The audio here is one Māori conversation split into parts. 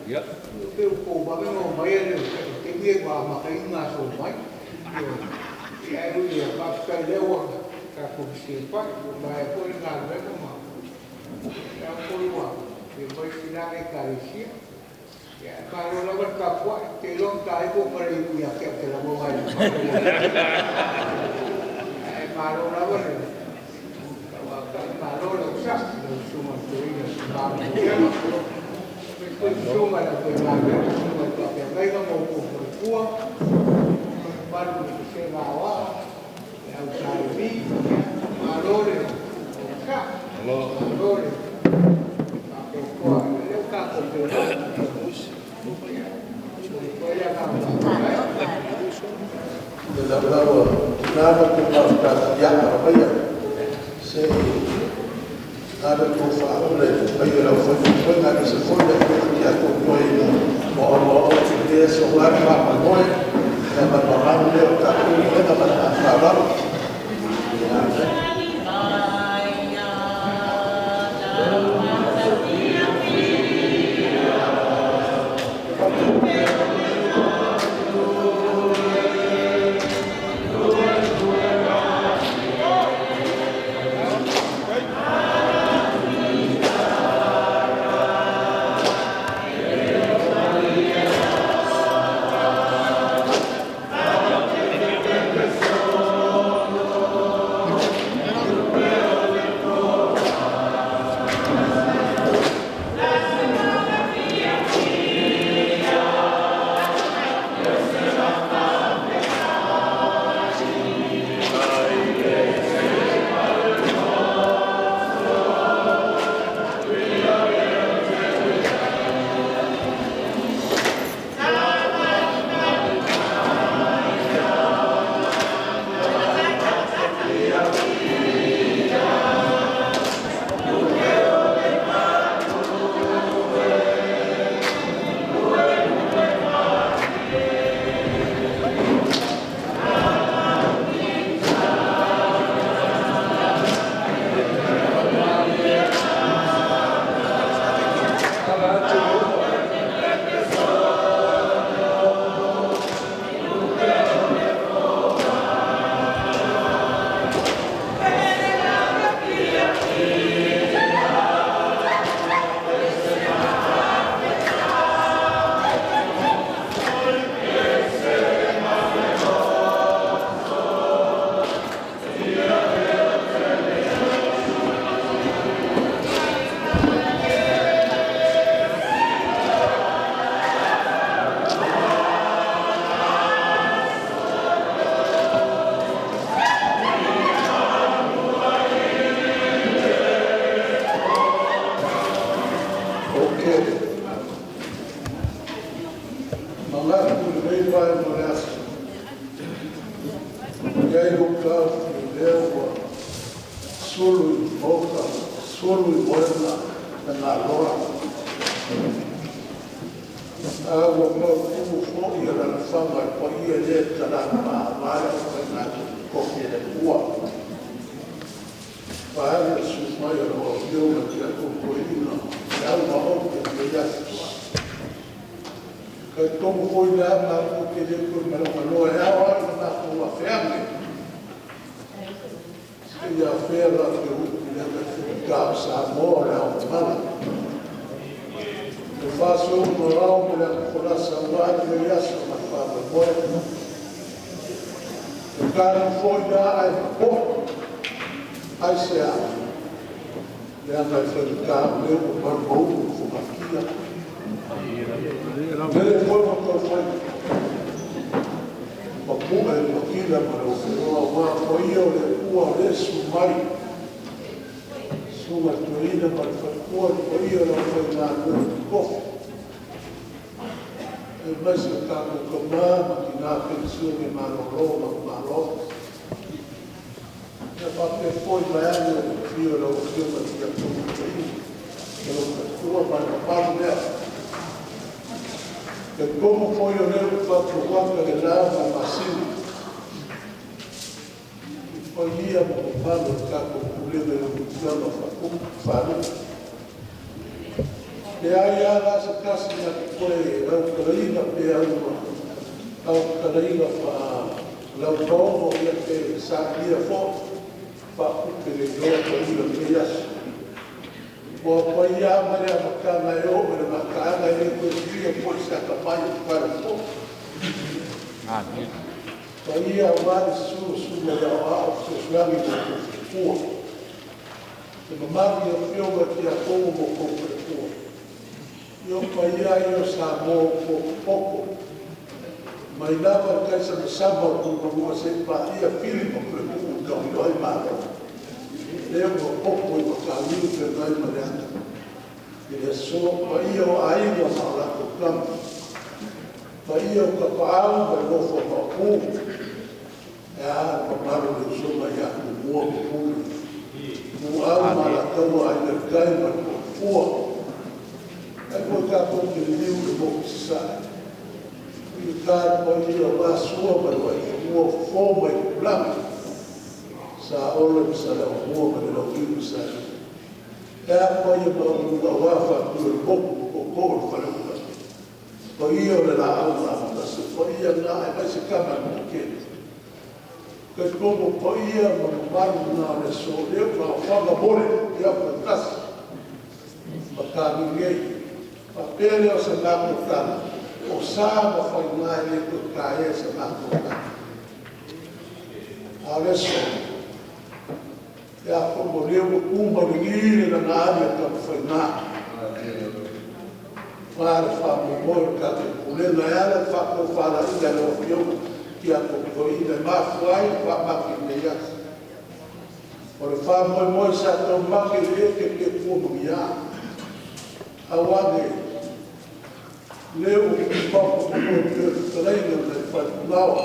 Ya. Pero kung bakit mo mayan yung tingin ba makainga sa umay? Kaya yun yung kapkalewa kakubsipa, may po yung nagay ko ma. Kaya po yung yung may sinakay karisya. Kaya paro naman kapwa, tilong tayo po para yung yakip sila mo ngayon. Ay paro naman eh. Paro lang siya, sumatuloy na sumatuloy. Cuma la primavera, cuma la primavera, como por barco que se va a Alcalví, valores, valores, eu capo la bravo, nada que para ya vaya. Se nada que falar, aí ela foi na segunda que já foi o desse lugar para nós, é para falar o meu capítulo é para falar. Como foi o meu quatro que lava macio? Foi ia para o capo, o livro do plano, falo. Te ai ala sa kasi na koe au karaina pe au karaina pa lau tongo ia te sa ia fo pa kupe le doa pa ila me yasu. Wa pa ia mare a makanga e o mare makanga e koe ia po sa kapai para fo. Pa ia wale su me ia o au se slangi ko fua. Te mamari a whioga ki a kongo mo koko fua. Io pa ia io sa mo poko. Mai lava kai sa samba ko mo se pa ia Filipo ko ko ko ai ma. Le mo poko ko ka ni ke dai ma ya. Ile so pa ia ai mo sa la ko kam. Pa ia ko ka au ba lo fo ko ku. Ya ko ma lo so ma ya mo ku. Mo au ma la ko ai le kai ma ko fu. Ai ko ka ko ke ni u mo sa. I ka ko ni o ba sua ba lo mo fo mai blanc. Sa olo sa la mo ba lo ki sa. Ka ko ni ba lo wa fa ko ko fa lo. Ko i o la au na sa ko i na ai ba se ka ma ke. Ka ko ko i ma ma na le so le fa fa ba bole ya pa tas. Ba ka ni Pele o se makutana, o sama fai mai le kutae se makutana. Adesso, e a como leu uma menina na área que foi na. Para fazer o que a mulher ela fala ainda no filme que a coisa mais foi para maquinar. Por favor, moi sa to maquinar que como ia. Awale leu o papo do treino da faculdade.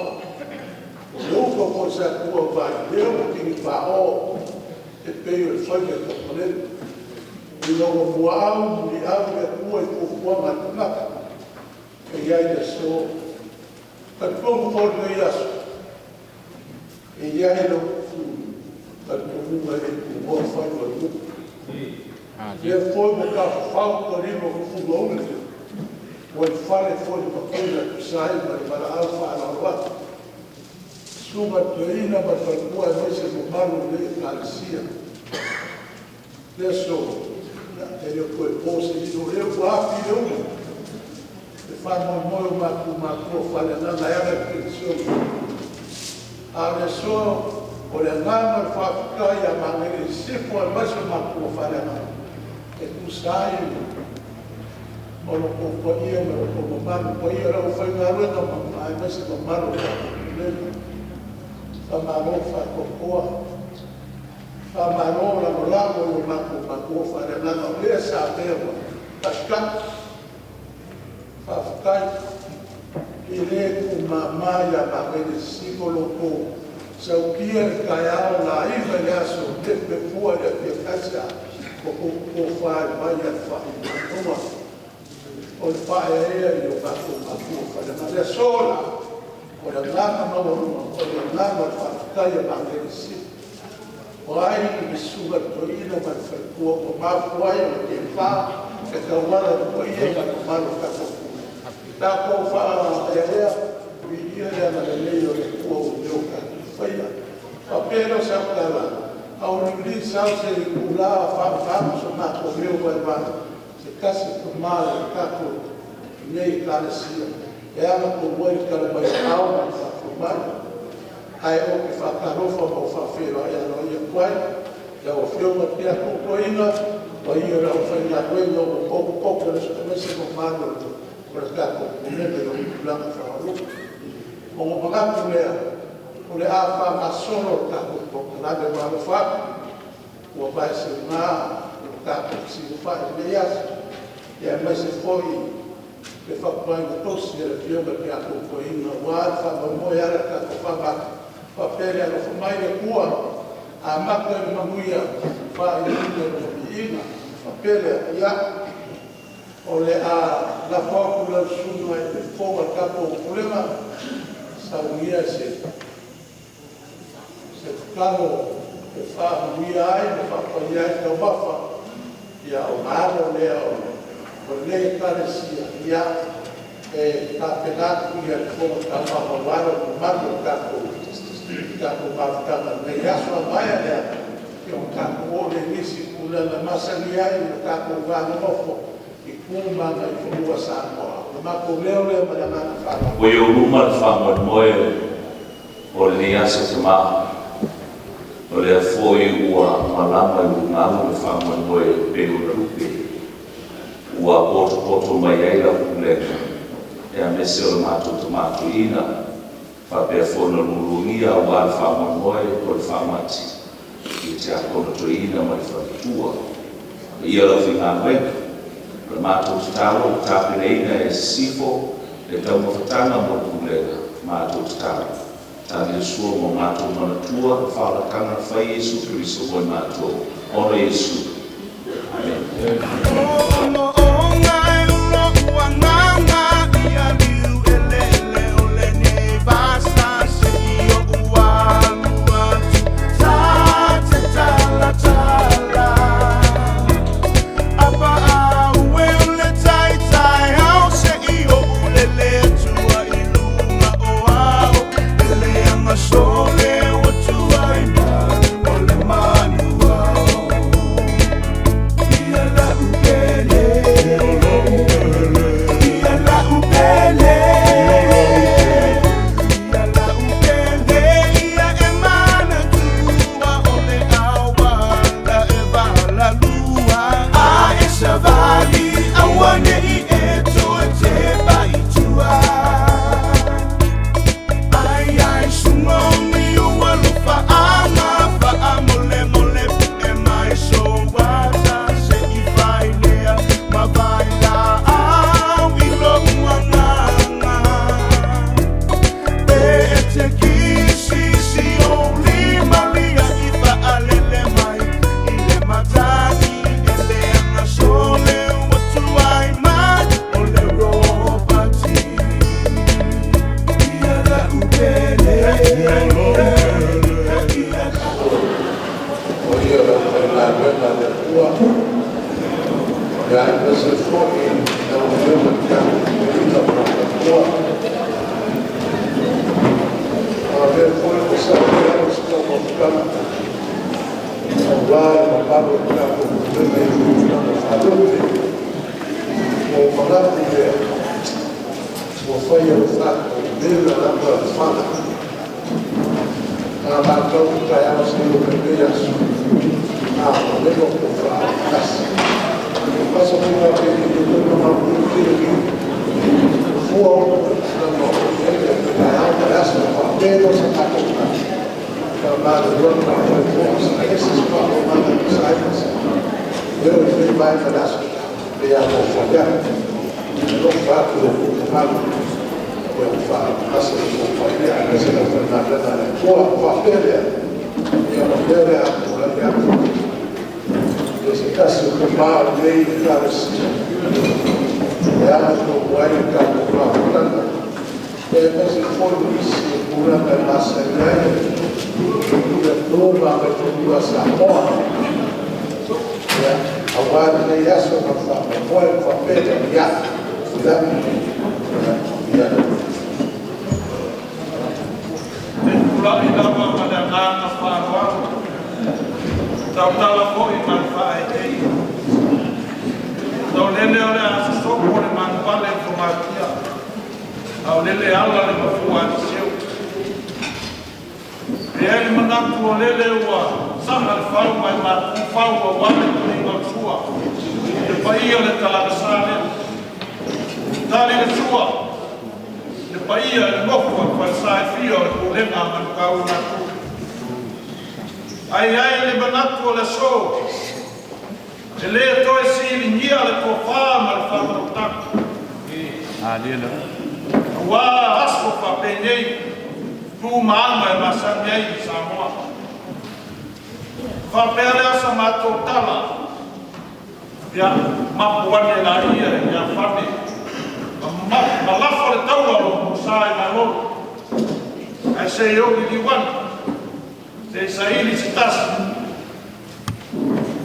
Nunca fosse a tua vai, leu que parou, e veio o sonho da planeta. E logo voava, e a tua e o forma de nada. E aí deixou. A como foi isso? E aí não, a como é o foi o grupo. E foi botar falta ali no fundo. O fale foi uma coisa que sai para a alfa na rua. Suba treina para a rua, mas o malo de calcia. Deixou. Ele foi posto e no eu vá filho. E faz uma fala na era que isso. A pessoa olhando para ficar e a maneira se for mais uma fala. E tu sai Olo companhia, como mano, companhia, ela foi na rua, não, mas se tomaram o amarou, faz cocoa, amarou lá no lago, o maco, faz lá na rua, sabe, tascar, faz ficar, ele com uma malha, mas ele se colocou, se o que ele caiu lá, aí vai lá, se o tempo for, ele fica, o faz, vai, faz, o pai e o gato, mas é só lá. Olha lá, caia para ele. Pai, me suba doída, mas foi o mal, pai, o que faz, é que o mal do pai é o mal do gato. Tá com fala, vigia na lei, o meu gato, foi lá. Apenas a lá. Ao livre sal se pulava, vamos chamar o meu vai kasi kumala kako nei kalasia e ama ko moi kala mai au fa kumala ai o que fa karofa mo fa fero ai no ia kwai ya o fio ma pia ko koina o ia ra fa na koina o pouco na se kumala por kako ne me lo plan fa ru o mga pulea ole a fa ma sono kako ko na de ma fa o vai se na kako si fa de e mas se foi que fa banho tosse de filme que a cocoína o alfa mo era que fa papel era mais de rua a máquina de mamuia fa ele papel ya ole a la fórmula suno e fogo capo problema sabia se caro que fa muia e fa apanhar que o bafa e ao mar o o le karesia ia e ka penatu ia ko ta ma waro ma ka ko ka le aso mai ia ke o ka ko le nisi kula na masalia i ka ko va no fo i kuma na i ko sa mo ma ko le ma na fa o yo luma fa mo o le aso te ma o le foi ua malama i ngalo le fa mo pe o rupe ua poto mai ai la kulega e a mese o mātou te mātou ina whapea whona nulungia o al whamoe o le whamati i te akona to ina mai whatua ia la whi ngā weka le mātou te tālo o tāpere ina e sifo e tau mawhatanga mo kulega mātou te tālo tāne sua mo mātou manatua whālatanga whai Yesu Christo mo mātou ora Yesu Amen.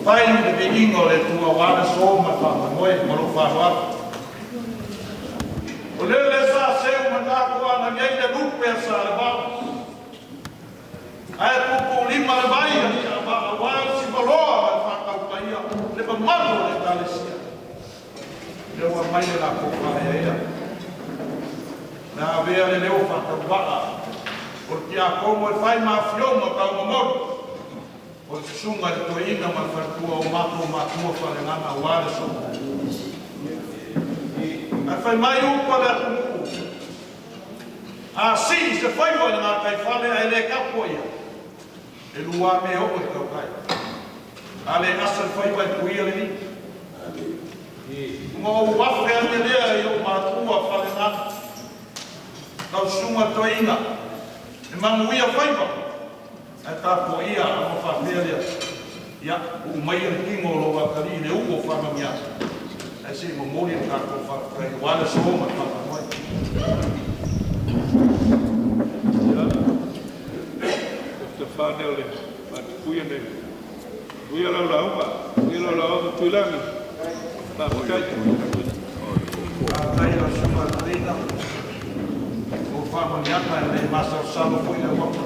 fai de veingo le tua wala so ma fa moi ma lo fa wa o le sa se o manda ko ana ngai de lupe sa le ba ai ku lima le vai ya ba wa si boloa fa ka paia le ba malo le galesia le wa mai la ko fa ya na vea le leo fa ka ba o kia como fai ma fioma ka mo o sunga le toina ma fatua o mako matua fale ngana wale so a fai mai u pala a si se fai wale ngā kai fale ai le kapoia e lua me o e kau kai a le asa fai wai kuia le ni ngō wafe ane lea i o matua fale ngana kau sunga toina e manguia fai wale e tā ko ia a whawhiria ia u mai an kingo lo wakari ne uko whamamia e si mo mori an kā ko whakai wale sooma whakamai te whaneo le mati kuia ne kuia lau lau ma kuia lau lau ma tuilangi tā pakai a kai la suma reina o whamamia ka le masau salo fui le waka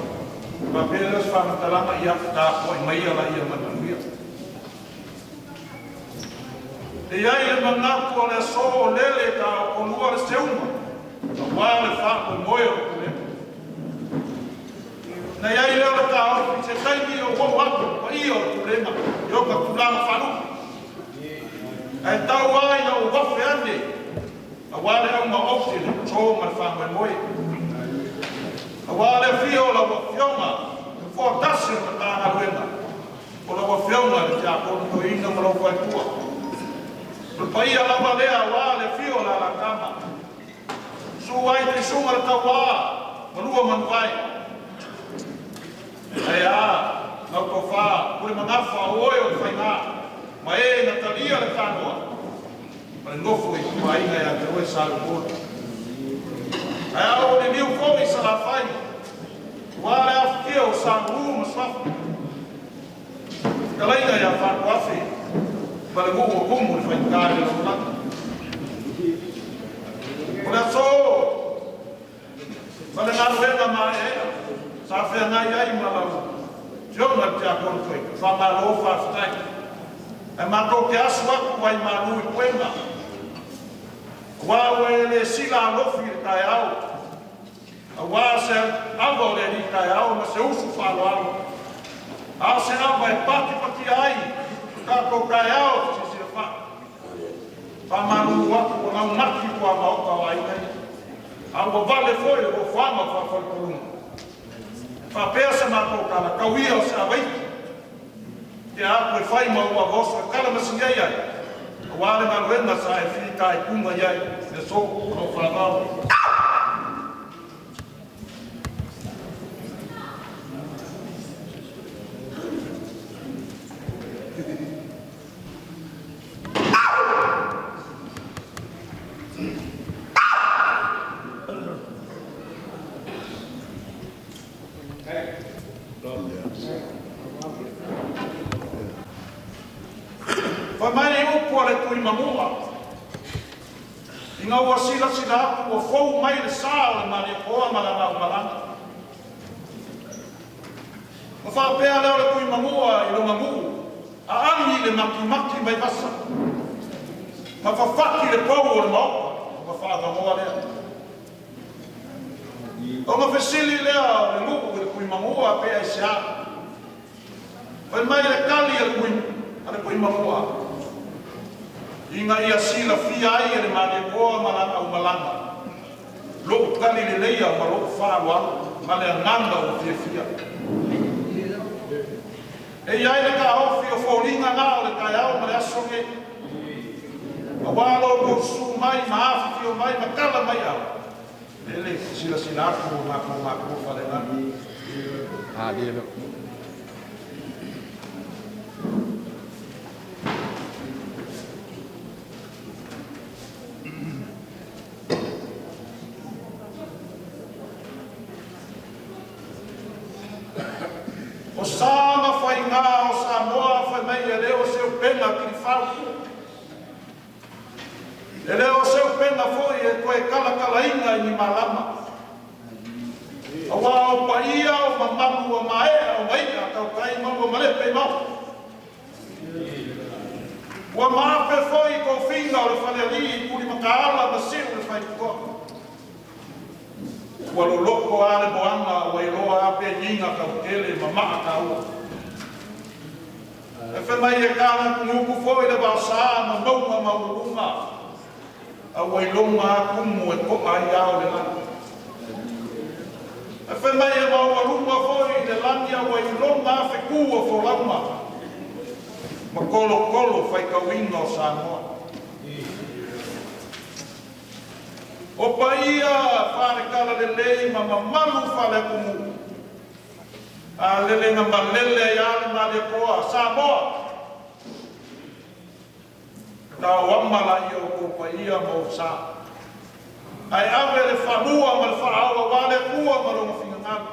Papeles van het lama ia ta foi mai ala ia manuia. E ai le mangapu ole so lele ta o lua le seuma. Wa le fa ko moyo le. Na ia le ta o se tai ni o wa wa ko io le ma. Yo ka kula fa lu. Ai ta wa ina o wa fe ande. A wa le o ma opsi le so ma fa mo moyo. Awale fio la fioma, for tassi ma ta wena. O la fioma le ja ko to ina mo lo fa tua. Lo pai ala balea wale fio la kama. Su ai te sunga ta wa, mo man vai. Ai a, no ko fa, ko ma fa o yo fa na. Ma e na talia le kanoa. Ma no foi mai na ya te o sa lo. Ai o le miu fomi sa la fai. Wale afke o sa rumo sa. Kalaina ya fa kwafi. Bale go go mo fai kare lo na. Ora so. Bale na ruega mai e. Sa fe na ya I mala. Jo na tia kon foi. Fa ma lo fa stai. E ma to ke aswa ku ai ma lu kwenda. Wa le sila lo fi kai au. Wa se avo le ni kai au ma se usu fa lo au. A se na vai pati ai. Ka ko kai au se se fa. Fa ma lu wa ko na maki ko ma o ka ai kai. A o vale foi o fama fa fa ko. Fa pesa ma ko ka ka wi o se vai. Te a ko fai ma o vosso kala ma singa ai. Wa le ma wena sa e fi kai kuma ai. Ne so no fa na. Inga ua sila aku ua fou mai le sao le mare koa malanga o malanga. Ma whapea leo le kui mamua I lo mamu. A angi le maki mai vasa. Ma whawhaki le pou o le maopa. Ma whaaka moa lea. O ma whesili lea le muku le kui mamua pea I sea. Whai mai le kali le kui mamua. Inga ia sila fia ai le mare koa malanga o malanga. Lo kali le leia ma lo whaaloa ma le ananga o fia. E iai le ka ofi o fōringa ngā o le kai au ma le asonge. Ma walo ko su mai ma afi o mai ma kala mai au. Ele sila aku o mako whale ngani. Dilo. O sama fai ngā o Samoa fai mai e leo se whau. E leo seu pena foi e koe kala inga I ni malama. Awa o paia o mamamu o mae o maika tau kai mau o malepe mau. Ua maape foi ko finga o le whaleali kuri makaala ma siu le whaikukoa. Ua loloko ale moanga ua iloa ape inga kau tele ma maa kaua. E whenai e kāna kunguku foi le wasa ma maunga maurunga. A ua ilonga kumu e koa I ao le lana. E whenai e maurunga foi le lani a ua ilonga fe kua fo lauma. Ma kolo fai kawinga o Samoa. O paia whare kala lelei ma mamalu whale kumu. A lele nga malele I ale male koa Samoa. Ka wamala I o ko paia mo sa. Ai ave le whanua ma le whaawa wale kua ma longa whingangalu.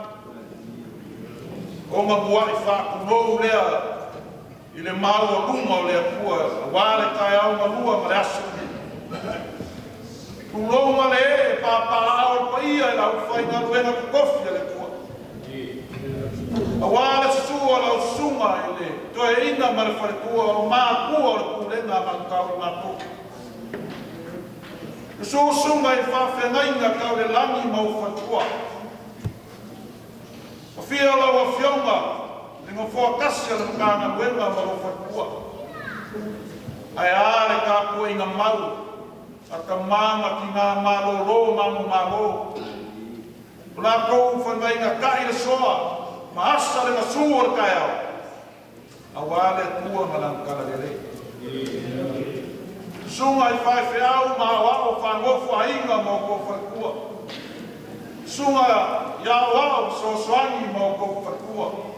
O ma buai whakunou lea I le mau o luma o le apua, wale kai au ma lua ma le aso. Kulou ma le e pāpā o paia e lau whai ngā ruenga kukofi le kua. A wale sua lau sunga I le, toe ina ma le whare kua o mā kua o le kulenga ma le kau I mātou. Kusu sunga I whawhengainga kau le langi ma o whare kua. O whia lau a whionga, Ngo whakasi ala kāna wenga ma lo whakua. Ai are kā kua I ngā mau, a ka māma ki ngā mālolo mamu mālo. Pula kou whanai ngā kai le soa, ma asa le ngā suor kai au. A wale tua ma lang kalalele. Sunga I whai whiau ma wao whangofu a inga mo ko whakua. Sunga ia wao so soangi mo ko whakua.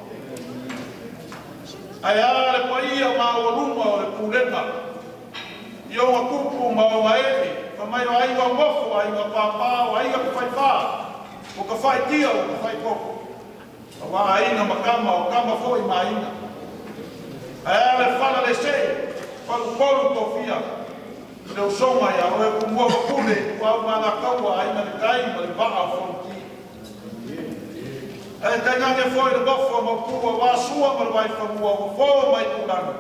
Ai ale paia ma o luma o le pulenga. I o kupu ma o maeli. Ka mai o ainga o mofu, ainga pāpā, o ainga ka whai pā. O ka whai tia, o ka whai koko. A wā ainga ma kama, o kama fo I ma ainga. Ai ale whala le se, whalu polu tō fia. Leo songa ia, o e kumua kule, wau mana kaua, ainga le kai, ma le paa o whalu ki. E kai ngange foi le bofo ma kua wa sua ma vai fa mua o fo mai kulana.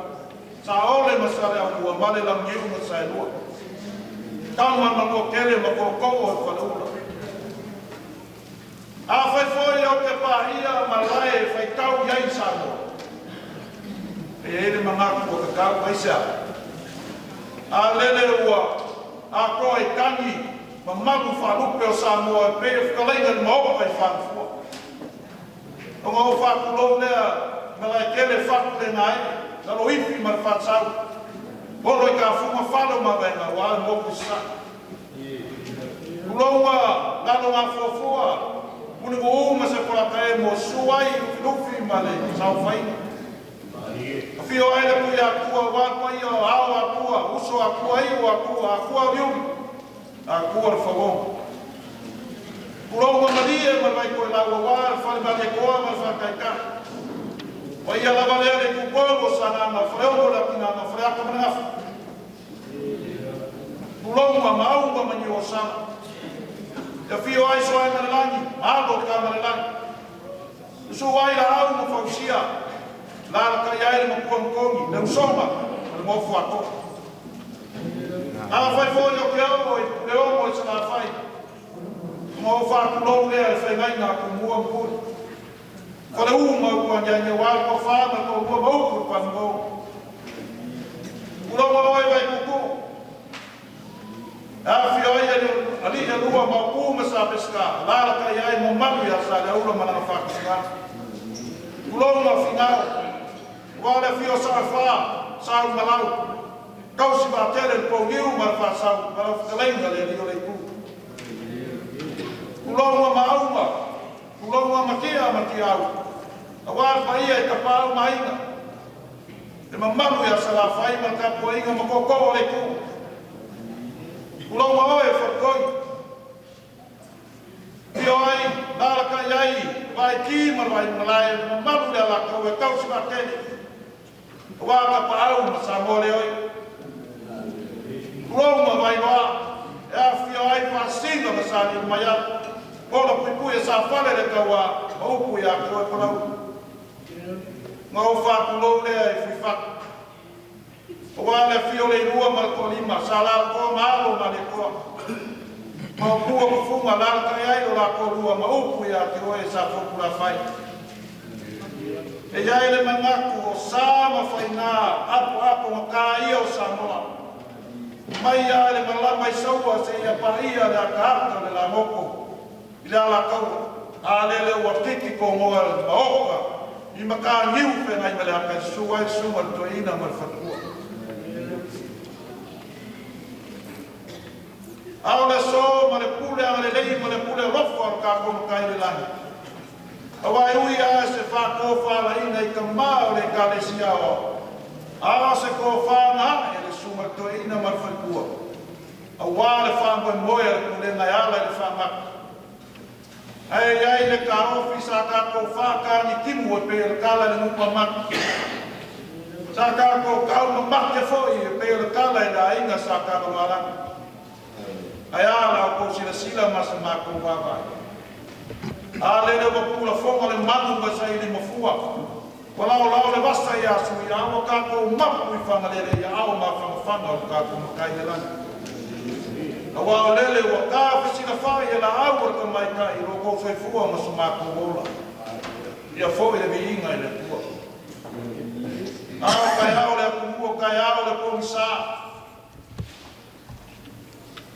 Sa ole ma sale au kua male la ngiu ma sa lua. Tama ma ko kele ma ko ko o fa lua. A fai foi o ke pahia ma lai fai kau yai sa mo. E ele ma ngaku o ka kau mai sa. A lele ua a ko e kangi ma magu fa lupe o sa mo e pe e fkalainga ma o pai fa fua. O ngā o whakulou lea, me lai kele whakule ngai, na lo iwi ma whatsau. Olo I ka whunga whalo ma venga, o ale moku sa. Kulonga, lalo ngā fuafua, muni ko uma se whakae mo suai, lufi ma le, sau whainga. A whio aile pui a kua, wākua ia, ao a kua, uso a kua iu a kua riumi, a kua le whawonga. Kulonga malie ma vai koe laua wā, whare male koa ma whakaika. Wa ia lava lea le kukolo sa ngā whareongo la ki ngā whareaka mana ngafu. Kulonga maunga mani o sana. Ia whio ai soa ngare langi, maalo ka ngare langi. Usu wai la au ma whausia, lara ka iaere ma kuankongi, le usonga, le mofu ako. A whai fōi o ke au, le omo I sa ngā whai. Mo whakulou lea e whenai ngā kumua mpuri. Whare uma ua nyange wā ko whāna ko ua maupuru panmou. Ura maoi vai kuku. A whioi ali e lua ma kuma sa peska. Lara kai ai mo maru ia sa le ura manana whakusinga. Kulonga whinau. Wale whio sa whā, sa malau. Kausi wā tere po niu ma whāsau. Mara whakalenga le rio le kuku. Kulonga maunga, kulonga makia au. A wā whaia e ka pāu mainga. E mamaru ia sa la whai ma ka poinga ma koko le ku. Kulonga oe whakoi. Pio ai, nara ka iai, vai ki ma vai malai, mamaru ia la kau e kausi ma tene. Wa ka pa au ma sa mo le oi. Roma vai wa. E fia ai pa singa ma sa ni mai a. Ola pui e sa fale le ka wa. O pui a ko e kolau. Ngau fa ku lo le ai fi fa. Wa le fio le rua ma ko lima sala ko ma lo ma le ko. Ma ku ko fu ma la ka ai lo la ko rua ma o pui a ke o e sa fo ku la fai. E ia ele mangaku o sa ma faina apo ka ia o Samoa. Mai ia ele mala mai saua se ia pa ia le akata le la moko. Ila la kau a lele ua tiki ko moa le maoka. I maka niu pe nai mele haka sua e suma to ina ma fatua. Ao le so ma le pule a le lei ma le pule rofa o ka ko makai le lani. Awai ui a se wha kōwha la ina I ka maa o le kalesia o. A se kōwha na e le suma to ina marwhaikua. A wā le wha moe moe le kule ngai ala le wha maka. Ai ai le ka ofi sa ka kōwha ka ni timu o pe le kala le nupa maka. Sa ka kō kau ma maka fōi e pe le kala e la inga sa ka no maranga. Ai ala o kō sila masa maka wawai. A le wa pula fonga le manu ba sai le mafua. Wala o le basta ia su ia o ka ko mapu I fanga le ia o ma fanga o ka ko kai le lan. A wa le wa ka fisina fa ia la au ko mai kai ro ko foi fua ma su ma ko bola. Ia foi le vinga le tua. A kai au le ku kai au le ko sa.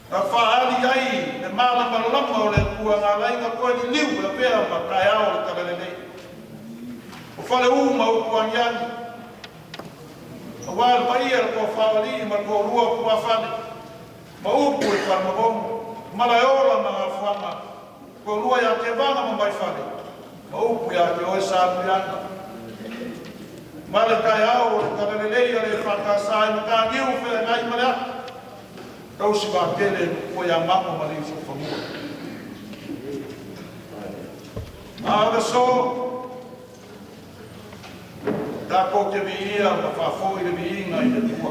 A whaali ai, e mālama lama o le kua ngā lainga koe ni liu e pēr ma kai ao le kalele nei. O whale uma o kua ngiani. A wāle paia le kua whawali ma kua rua kua whane. Ma upu e whane mabongo. Mala e ola ma ngā whanga. Kua rua ia te vanga ma mai whane. Ma upu ia te oe sānu iana. Ma le kai ao le kalele nei a le whakasai ma kā ngiu whele ngai ma le aka. Kau si ba kele ko ya mama mali so famua. Aga so da ko ke via ma fa foi le vinga I le tua.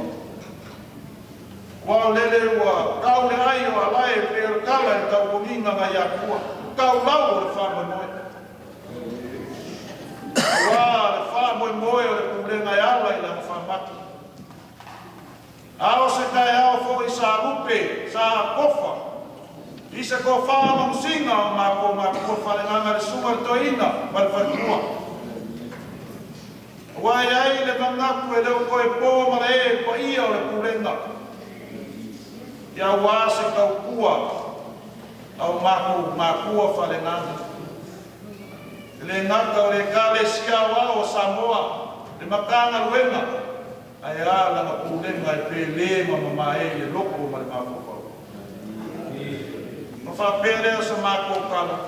Wa lele wa kau le ai o alai pe kala e kau ko minga ga ya tua. Kau lau le fa mo moi. Wa le fa mo moi le kulenga ya ala ila fa maki. Ao se kai ao fo I sa rupe, sa kofa. I se kofa ma musinga o ma kofa le nganga le sunga to ina, ma le whaikua. Wai ai le mangaku e leo koe pō ma le e pa ia o le kulenga. Ia wā se kau kua, au makua whale nganga. Le ngaka o le kale sia wā o Samoa, le makanga luenga. Ai ala ma kulenga I pe le ma mamae le loko ma le mako. Ma fa pele sa mako kala.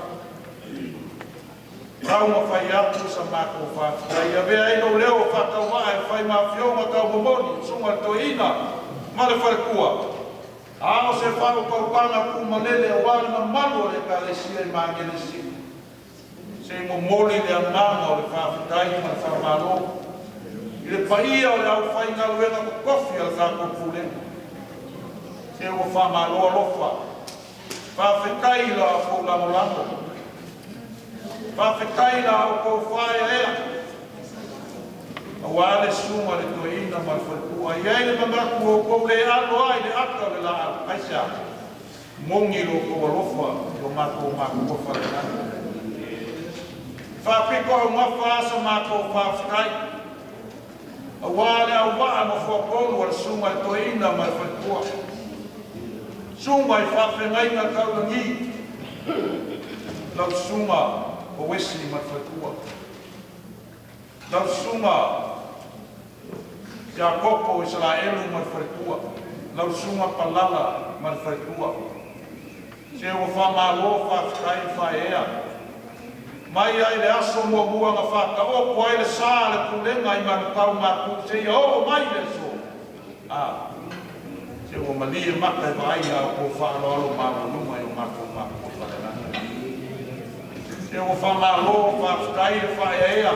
Kau ma fai atu sa mako fa. Ai ave ai no leo fa ka wa e fai ma fio ma ka bomoni sunga toina ma le farkua. A se fa ko pana ku ma lele wa ma malo le ka le sia ma ngele si. Se mo moli le amanga o le fa fitai ma fa malo. I le paia o le au whai ngā luenga ko kofi al kā kofulenga. Se o wha maloa lofa. Whawhekai la o kou lamolamo. Whawhekai la o kou whae ea. A wale suma le toina ma whaikua. Iai le mangaku o kou le alo ai le aka le la aisa. Mongi lo kou alofa. Yo mako kofa le nana. Whapiko au mawha asa mako whawhekai. A wale au waa ma whakonu al sunga I toina ma whaikua. Sunga I whawhengai na kaurangi. Lau sunga o wesi ma whaikua. Lau sunga ia koko Israelu ma whaikua. Lau sunga palala ma whaikua. Se o whamalo whawhekai whaea. Mai ai le aso mua mua nga whaka o ko ai le sā le kulenga I manu kau maku se ia o mai le so. Se o mali e maka e vai a ko whaalo alo maku numa I o maku whalena. Se o whamalo whawhkai e whae ea.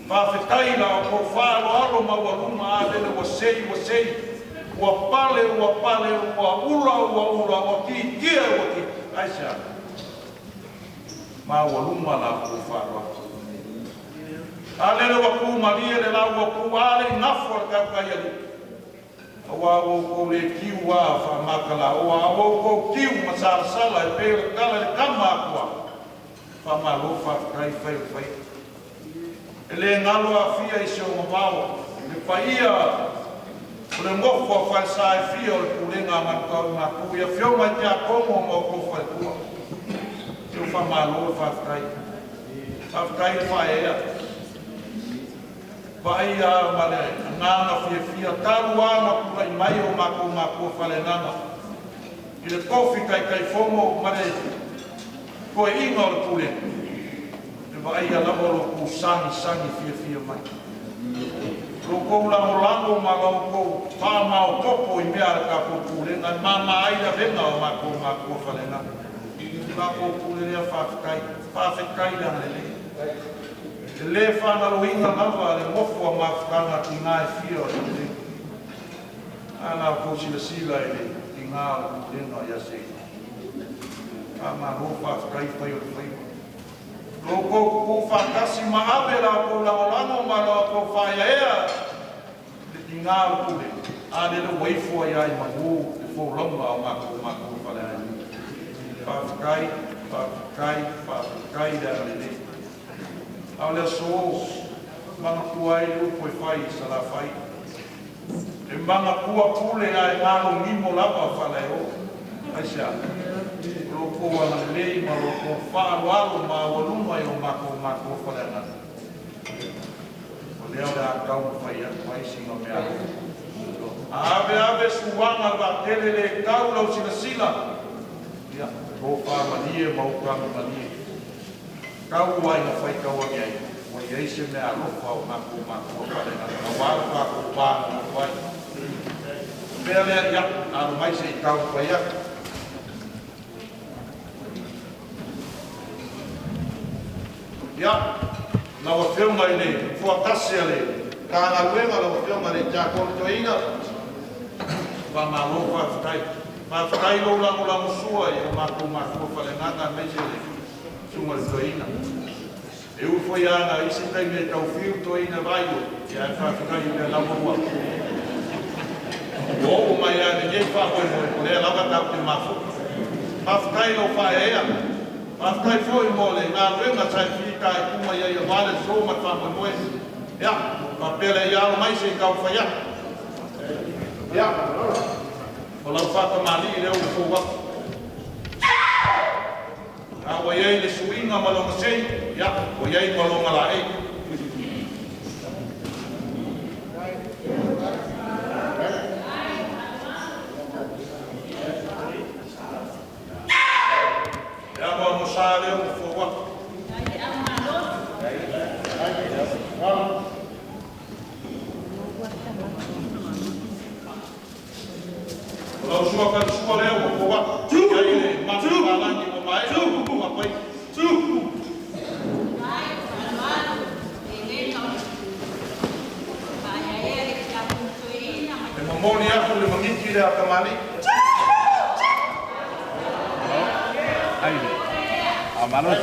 Whawhetai la o ko whaaro aro mawaluma a lele wa sei, ua pale, ua ula, ua ki kia, ua ki aisa. Ma waluma la ko whaaro aro. A lele wa ku maria le la ua ku ale ngafo al kaukai ali. Awa o ko le kiu a whamakala, o ko kiu masarasala e pere kala le kama akua. Whamalo whawkai whai. Ele ngalo a fia i seo mawao, le paia, le ngofo a whai sae fia o le kurenga mankau ngā ku, ia whio mai te a kongo mo ko whai kua. Teo whamalo e whawkai whai ea. Vai a male ngana fia taru ana kura i mai o mako whale nana. I le kofi kai fomo mare koe inga o le kurenga. Vai a lamoro ku sangi fia mai. Loko lango ko whama o topo i mea ka ko kurenga, mama aida venga o mako whalenga. Mako kurenga whawhekai dana le. Le whana roinga lava le mofo a mawhakanga ki ngā e fia o le. Ana ko sila e le ki ngā o kurenga i ase. Ama ho whawhekai whai o le whai. Loko ku whakasi maawe la ko laolano ma la ko whaia ea le ki ngā ukure. A le le waifua ia i mahu le whoromba o mako whalea. Whawhekai da le le. A le so manga kua i upo i whai sa la whai. E manga kua pule a e ngālo ngimo lapa whalea o. Aisha. Loko ana lei ma loko whaaro ma waluma i o mako whalenga. O leo le a kau whai singa mea. Ave suanga wa tele le kau lau sila. Ia, ko whamanie ma ukanga manie. Kau wai na whai kaua ki ai. O iei se mea rofa o mako whalenga. Na wāra whako wāna whai. Pea lea ia, anu mai se i kau whai ia. Ia, na wa whiunga i le, fuakasi a le, ka ngā ruenga la wa whiunga le tākoni to inga. Whamalo whawhekai lo lango sua i o mako whalenganga meise le, sunga le to inga. E ufoi ana isi tai me tau whiu to inga vaido, i a whawhekai i le lango mua. O mai ane nye whakoi mo, o lea lava tau te mafu. Whawhekai lo whae ea. Whawhekai foi mo le, ngā ruenga tai whika e kuma ia i a wale so mat whamoi moe. Ia, whapele i alo mai se i kau whaia. Ia, o lau whakamali i leo ufo wako. Awa iei le suinga malonga sei, ia, o iei malonga la ei. Ia, mo mosa leo ufo wako. Lau sua ka sua leo ufo wako. Ia i le matu kalangi mo mai, ufo wako ei. E mamoni aku le mamiki le akamali. Aire. Amanos.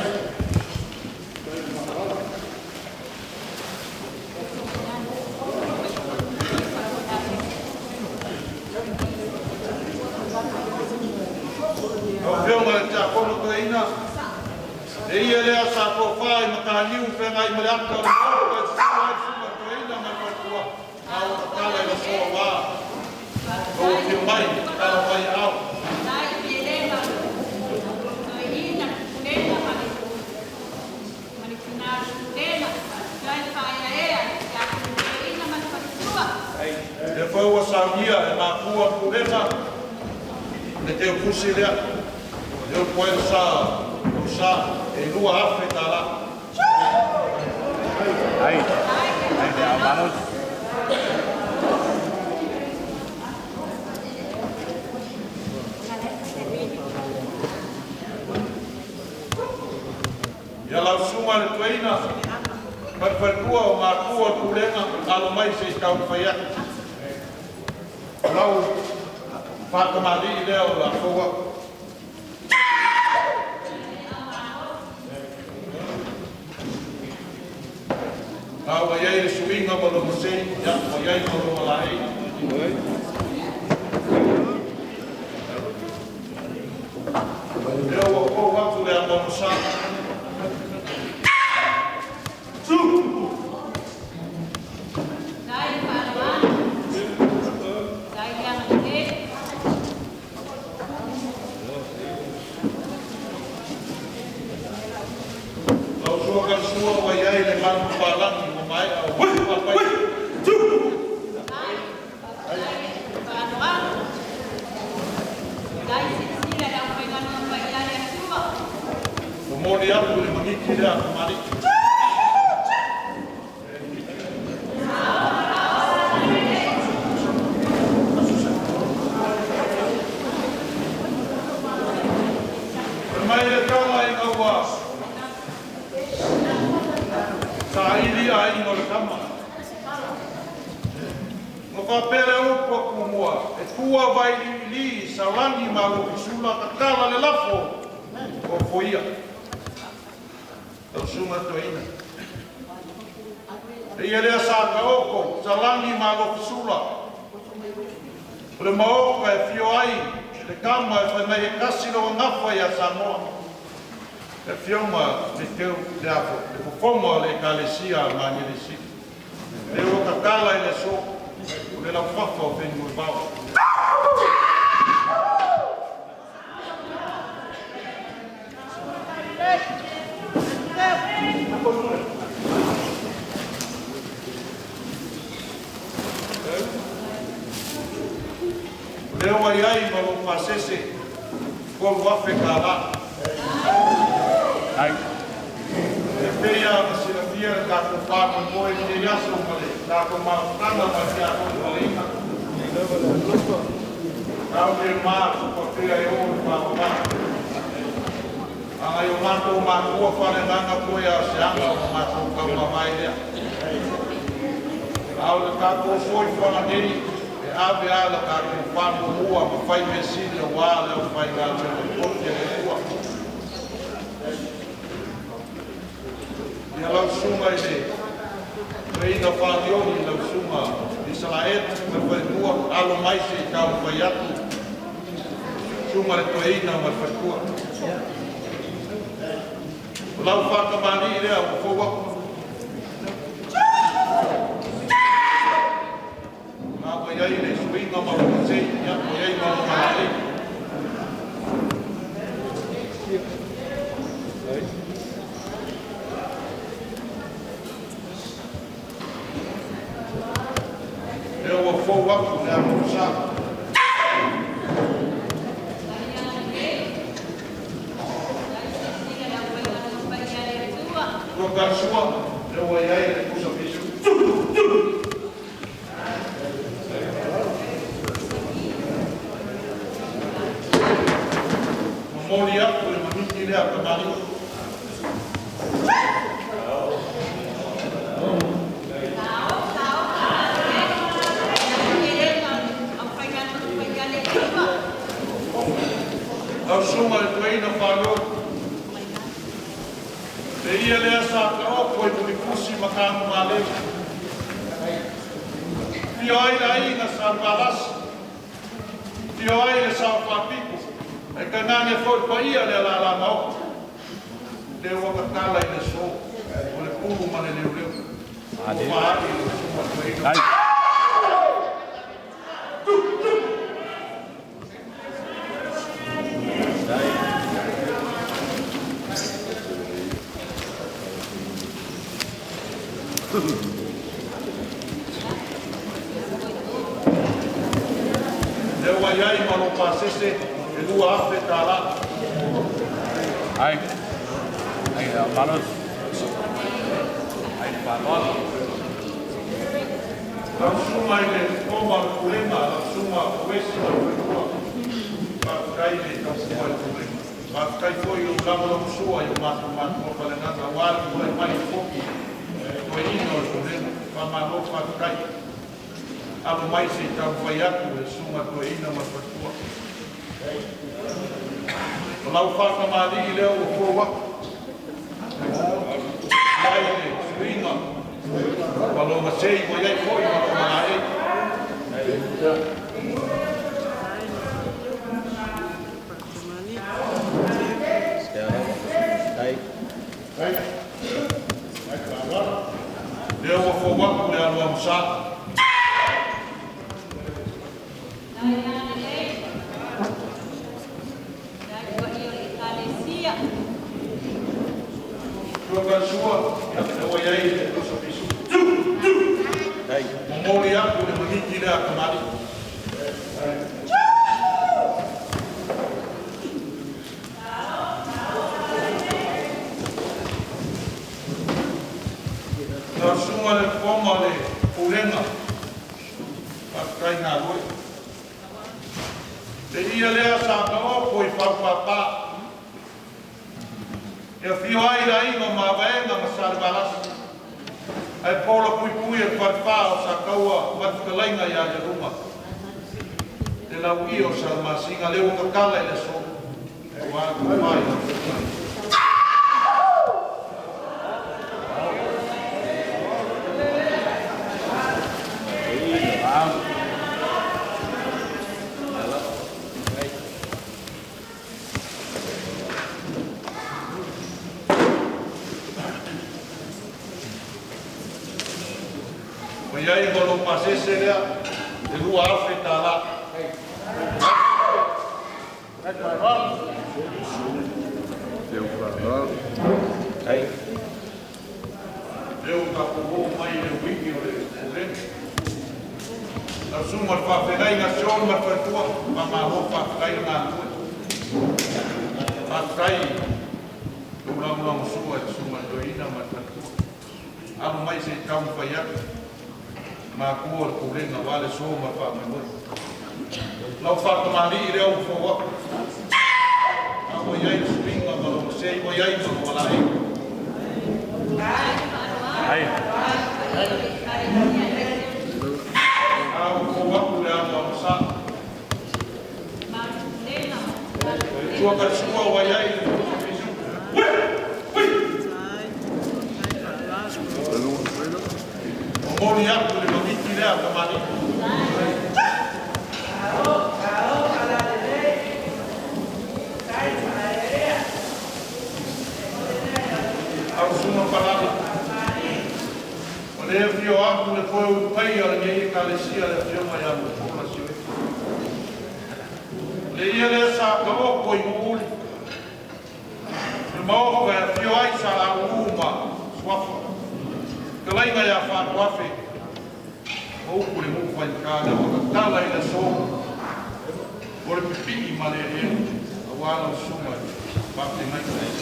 O whiunga le tākono ko ina. E ia lea sa ko whai makahaniu whenga i maleaka o mōko e sua e suma ko ina mai mai kua. Au takala i la soa wā. O whiu mai, kala mai au. E whaua saunia e mā kua kurenga. Ne te upusi lea. E o koe sa e lua afe tā la. Aire, amanos. Ia lau suma le tueina. Whakua o ngā kua tūrenga, alo mai se i tau whai atu. Lau, whakamari i leo la koua. Awa iei le suinga ma lo musei, ya, wa iei ma lo malai. Leo wa kou watu le amonu sa. koe ino o kūrena, whamalo whatukai. Alo mai se tau whai aku e sunga koe ina ma whatua. O lau whakamari I leo o kōwa. Mai ne, suinga. Walo masei mo iei koi walo mana ei. Leo o kōwa ku le alo amsa. Tuakan sua, yang wayai le kuso pisu. Mori aku le mahiki le akamari. Nau sunga le koma le urenga. Pakai ngā roi. Te ia lea sa kawa poi whakpapa. Ia whio ai la ingo mā waenga ma sarbalas. Ai pola pui pui e whakpao sa kaua matukalainga ia le ruma. Te lau i o sa masinga leo kakala I le so. E wāna kumai. Iai ngolo pasese lea, e rua afe tāla. Leo ka kubo mai le wiki o le kurene. Na suma whawhengai ngā sion ma whatua, ma mā ho whawhengai ngā tue. Whawhengai, tūrangurang sua e suma doina ma whatua. Amo mai se tau whaiaki. Ma kua kurena wale so ma fa me mo. Lau fa mari reo fo wa. Amo yai swinga ma lo sei mo yai mo wala ai. Ai. Amo fo wa ku le amo sa. Tua ka sua wa yai. Mori aku le mamiti lea kamari. Au suma parada. O le fio aku le koe upai ala ngei kalesia le fio mai amu kona siwe. Le ia le sa kawo koi muuli. Le mao koe fio ai sa au uma swafa. Kalainga ia whātuafe, o uku le muwhai kāna, o ka tala I le sōma, o le pipiki ma le rea, a wāna o sunga, whāte ngai nei.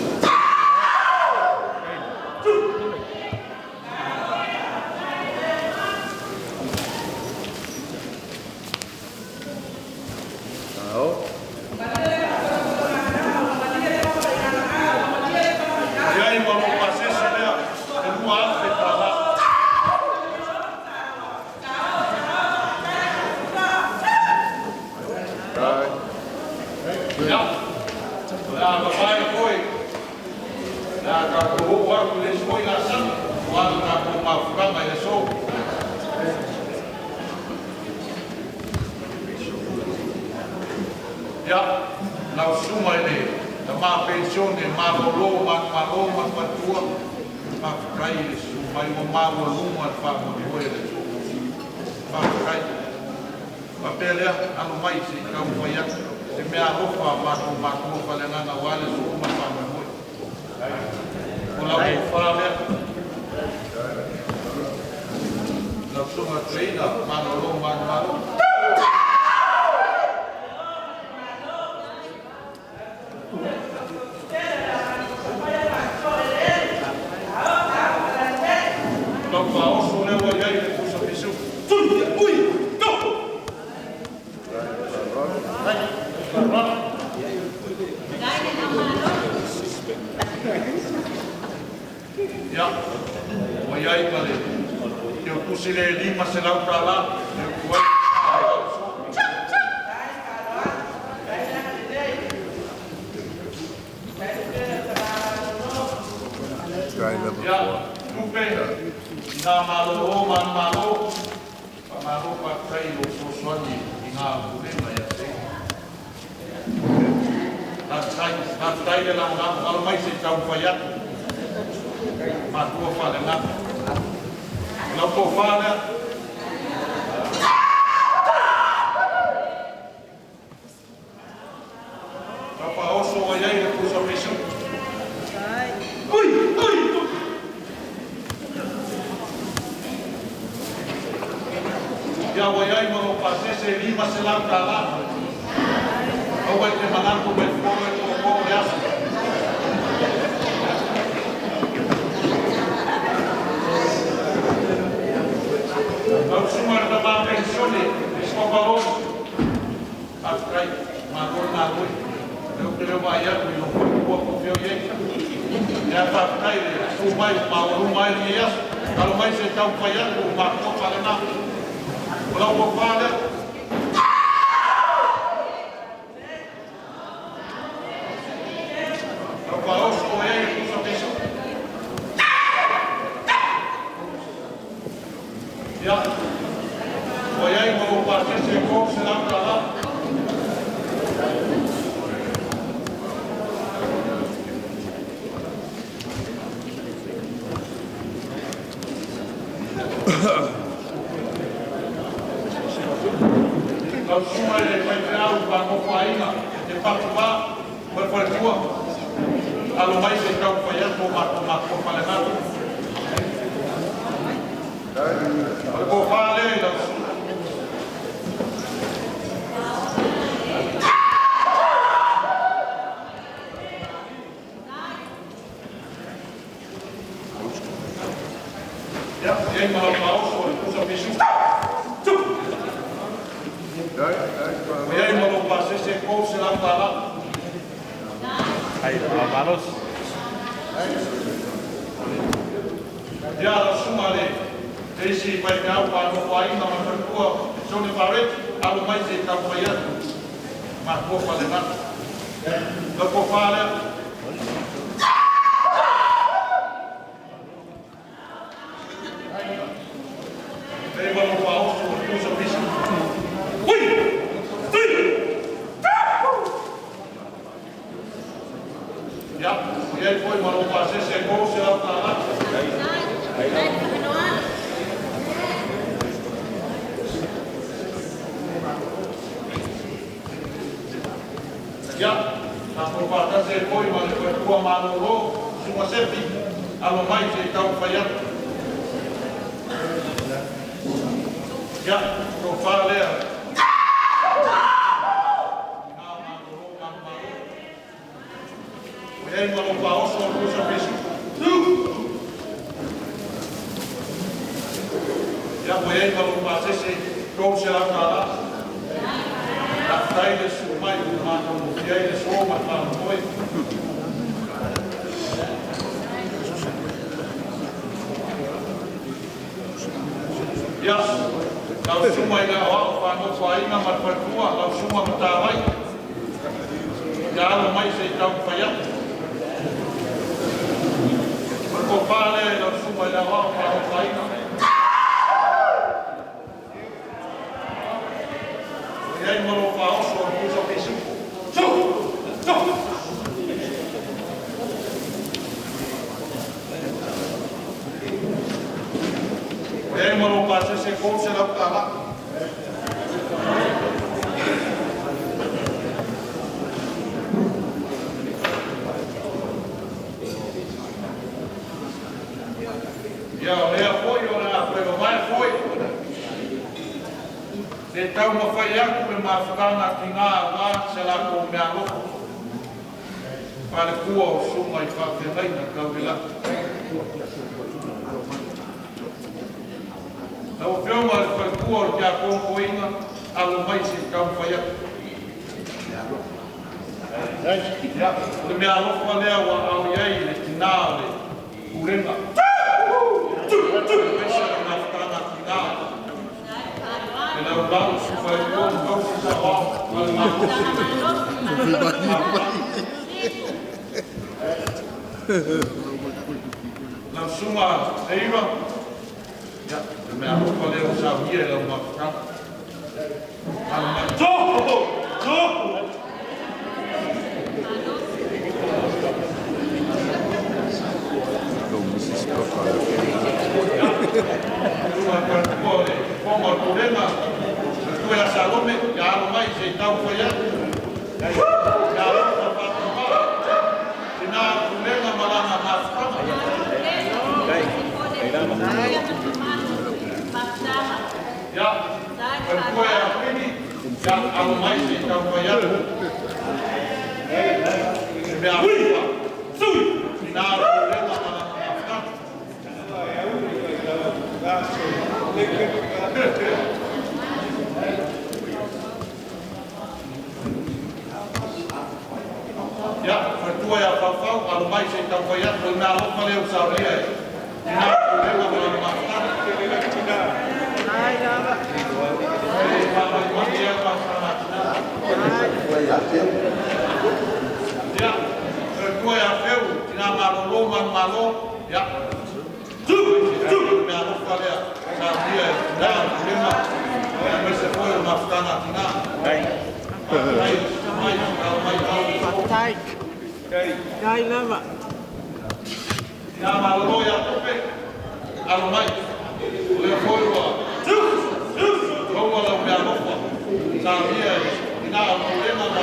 Iai walo pasese lea, e rua afe tāla. Ya, lau suma ini, ma pensione, ma lolo, ma patua, ma frai le suma, ma volume, fa motivo le suma, fa frai. Ma pelea, anu mai si kau faya, se me arofa, ma falena na wale suma, fa motivo. Ola o fale. Lau suma treina, ma lolo, ma Ya, iai pale. Te o kusi le lima se lau tala. Te o kuai. Ya, tupe. Ina malo, man malo. Pamalo pa kai lo sosoni. Ina kulema ya se. Natai de lang lang. Kalau mai se kau fayat. Matua fale lang. Kalau kau fale. Apa oso ayai le puso pesu. Ui, ui. Ya wayai mau pasal se lima selang kalah. Awal ke malam tu berfoto itu ya. Kalau semua ada pensiun ni, sekolah Atrai, malu. Kalau kita bayar, kita buat kopi aja. Ya Atrai, rumah dia. Kalau mai saya tahu bayar, rumah kau paling nak. Kalau kau bayar. Ya, wayai mau pasir sekop selang dalam. Kalau semua yang berjauh bangun faina, cepat cepat berperjuang. Kalau mai sekau payah mak palengan. Kalau fale langsung. Ya, yang malam paus itu sampai suka. Yang malam pasir sekau selang dalam. Ayo, malos. Ya, langsung ada. Esse vai dar para o país na Marcua, Johnny Barrett, algo mais de campanha, marcou para levar. Da Cofalha. Ele vai no pau, usa o bicho. Ui! Já, e aí foi uma roupa, se secou, se ela está lá. Ya, aku patah sekoi malu berdua malu semua sepi. Kalau main saya tahu payah. Ya, profile. Yang malu paus orang sampai situ. Ya, yang malu pasal si kau siapa kalah. Daí eles mais matam e aí eles vão matar foi. Ya, kalau semua yang awak panggil suai nama berdua, kalau semua bertarai. Kalau mai saya tahu payah. Berkopale, kalau semua yang awak panggil suai nama. Yang merupakan suatu solusi. Yang merupakan sesuatu yang utama. Ya, oleh apoio, oleh apoio, vai apoio. Então, uma falha que me afgana aqui na sei lá com minha louca. Para que o suma e fazer bem na cabela. Então, o filme para que o que a compoina, a lumai se campanha. Ya, minha louca valeu ao iai, que nada, urena. La suma eiva. Ya, me amo con el sabía la macra. Como el problema, tú eras Salome, ya no más se está fallando. Ya no problema malama más. Ya, fue a Fini, ya a lo más se está fallando. Me ajuda, sui, nada problema malama más. Ya, pertua ya fafau, kalau mai saya tahu kaya, benar lo kalau usah dia. Nah, problema kalau makan. Ya, pertua ya feu, tina malo malo, ya. Benar lo kalau ya, usah dia. Dah, problema. Yang bersepuluh makan tina. Patai. Dai lama. Nama lo ya tope. Almai. Le folwa. Como lo me alofa. Sabia. Ina problema na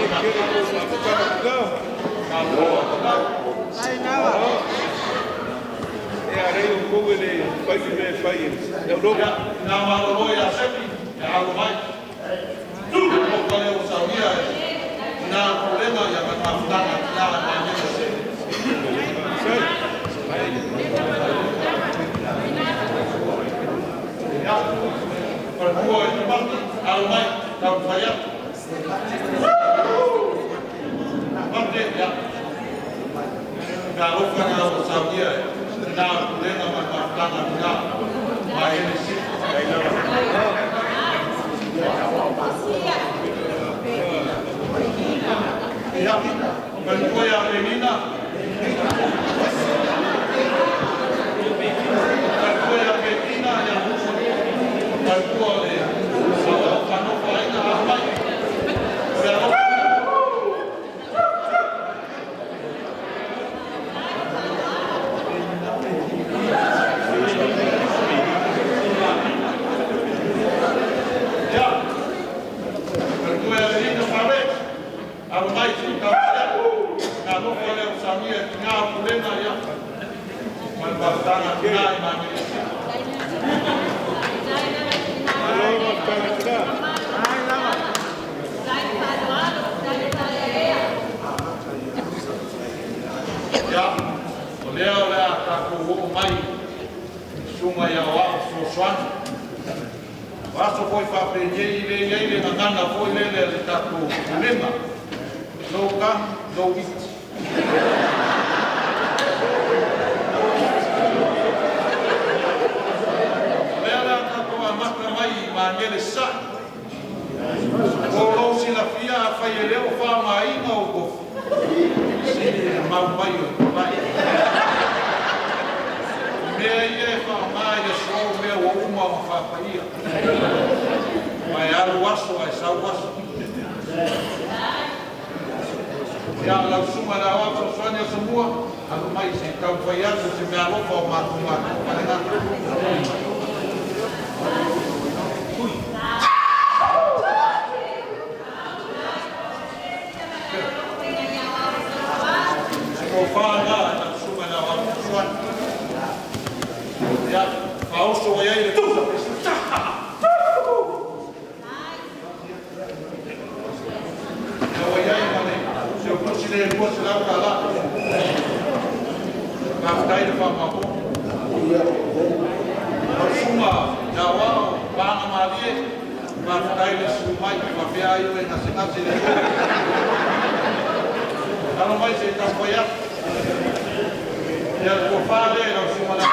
Dai lama. Arei pouco ele faz me faz. Eu não. Nama lo ya sepi. Ya almai. Kalau sabia. Ina problema ya mafuta na na ya, pertua itu bang, almai, tahu saya. Bangke ya, kalau kalau sabia, kita boleh memanfaatkan kita, main di ya, pertua yang femina. Vaso foi para aprender ele na foi ele está com problema. No can, no eat. Ela está com a mata mai manele sa. O se la fia fa ele o fa mai no go. Se mau mai vai. Me fa mai de show me o uma fa paia. Vai aruaso, vai sauaso. Ya lau suma la wa soanya semua, aku mai se kau faya se me alo fa ma palingan. Ko fa la suma la wa soanya. Ya, pauso wa ile tu. Ele fosse lá para lá, na cidade de Famacô, uma Jawa, Bana Maria, na cidade de Sumai, para ver aí na cidade de ela não vai ser apoiada. E ela for falar, ela se manda.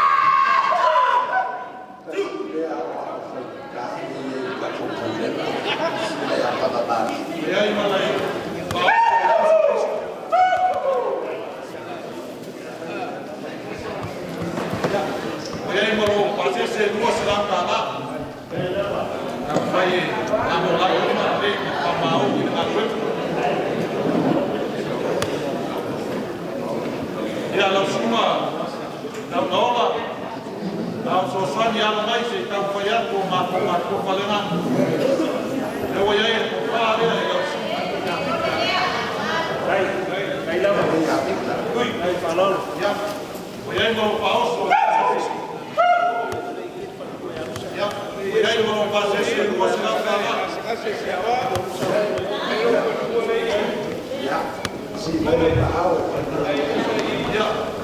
se lua se la kala. Vai a mo la ma le pa mau ni na ku. Ya la suma na nola. Na so sani ala mai se ta foi a ko ma ko falena. Le voy a ir por favor Aí lá vai aí falou já voy a ir no pauso já voy a ir no pauso esse não vai lá já se vai na aula já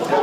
Ya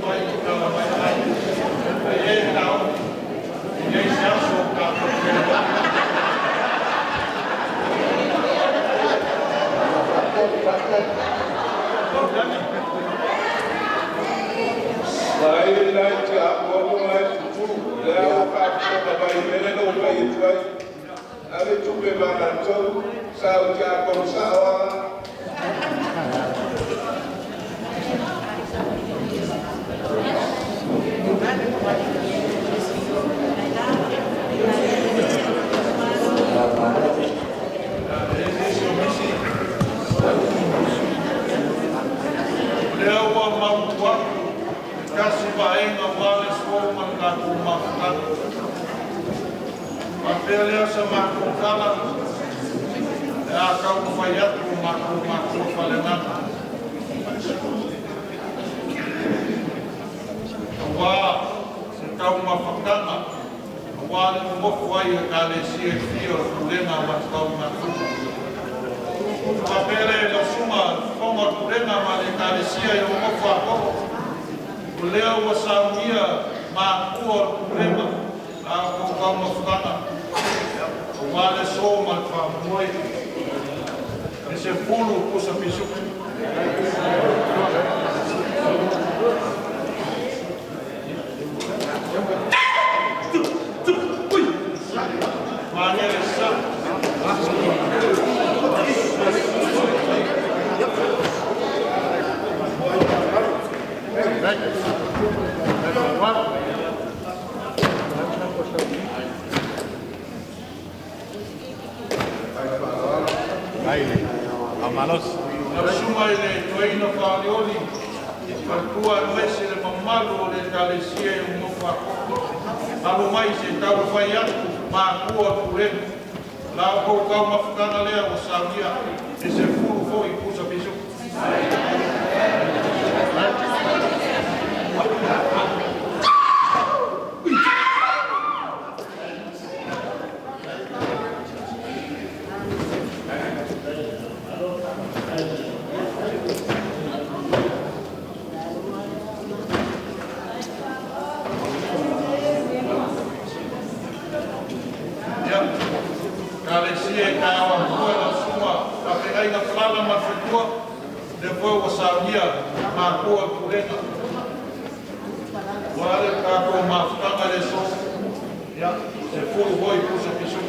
Vai Vai lá te apoio mais tudo. Lá o papo vai ver não vai. Ave tu be barato, sao já com sao. Leo wa maua, kasi baenga wale soma na kumafika. Mapele sa makukala, kau fayat maku falengan. Wa kau mafakana, wale mofwai kale sie fio kulena wat kau maku. Mapele la suma fonga kulena male kale sie yo mofako. Leo wasamia maku kulena. Aku kau mafakana. Wale soma fa moi. Ese fulu pusa pisu. Manere sa. Amanos. Suma ile toina falioli. Parkua mese le mamalu le kalesia mo fa. Alu mai se tau fai atu ma kua pure. La ko kau mafukana lea o samia. Ese furu foi pusa bisu. Kalesia kawa kua la suma. Pakai na flala mafukua. Depois o sabia ma kua purena. Wale kako mafukanga le so. Ya, se furu foi pusa bisu.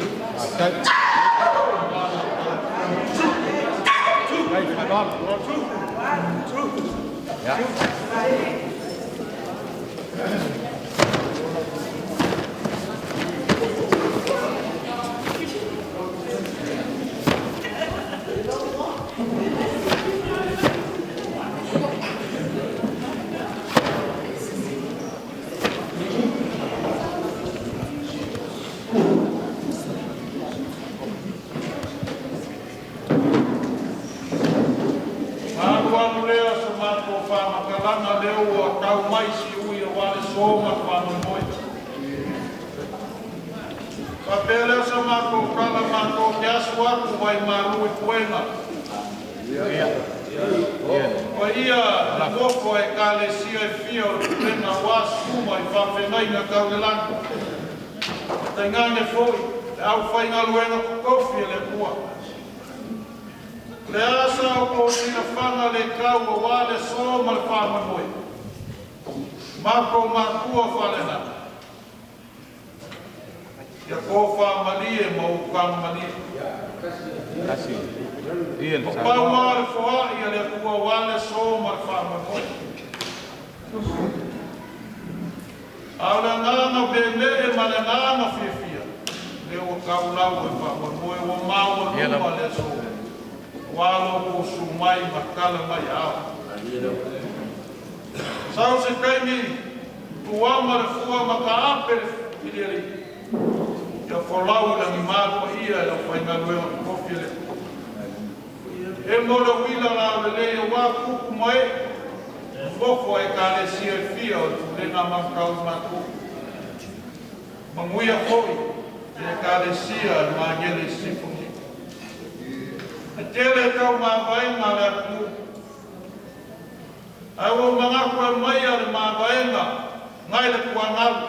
Makalana leo o tau mai si ui o wale soma whanu moi. Papele sa mako kala mako kiasu aku wai maru i puenga. O ia na koko e kale sia e fia o puenga wa suma i whawhengai na kaurelangu. Tai ngane foi, e au whainga luenga kofi le pua. Le asa o ko ina whanga le kau o wale soma le whama moi. Mako makua whalena. Ia ko whamalie mo ukamalie. Kasi. Ian. O pau mare whoa ia le kua wale soma le whama moi. Au le ngana bele e ma le ngana fia. Le o kaulau e whama moi o maua luma le soma. Walo ko sumai makala mai au. Sao se kaimi tuama le fua maka ape filiari. Ia folau la mi mako ia la whainga luea kofi le. E mola wila la wele e wā kuku mai. Fofo e kare sia e fia o tulenga makau mako. Manguia foi e kare sia ma ngele sifu. Tele kau mawaenga le aku. Awo mga kua mai ale mawaenga. Ngai le kua ngalu.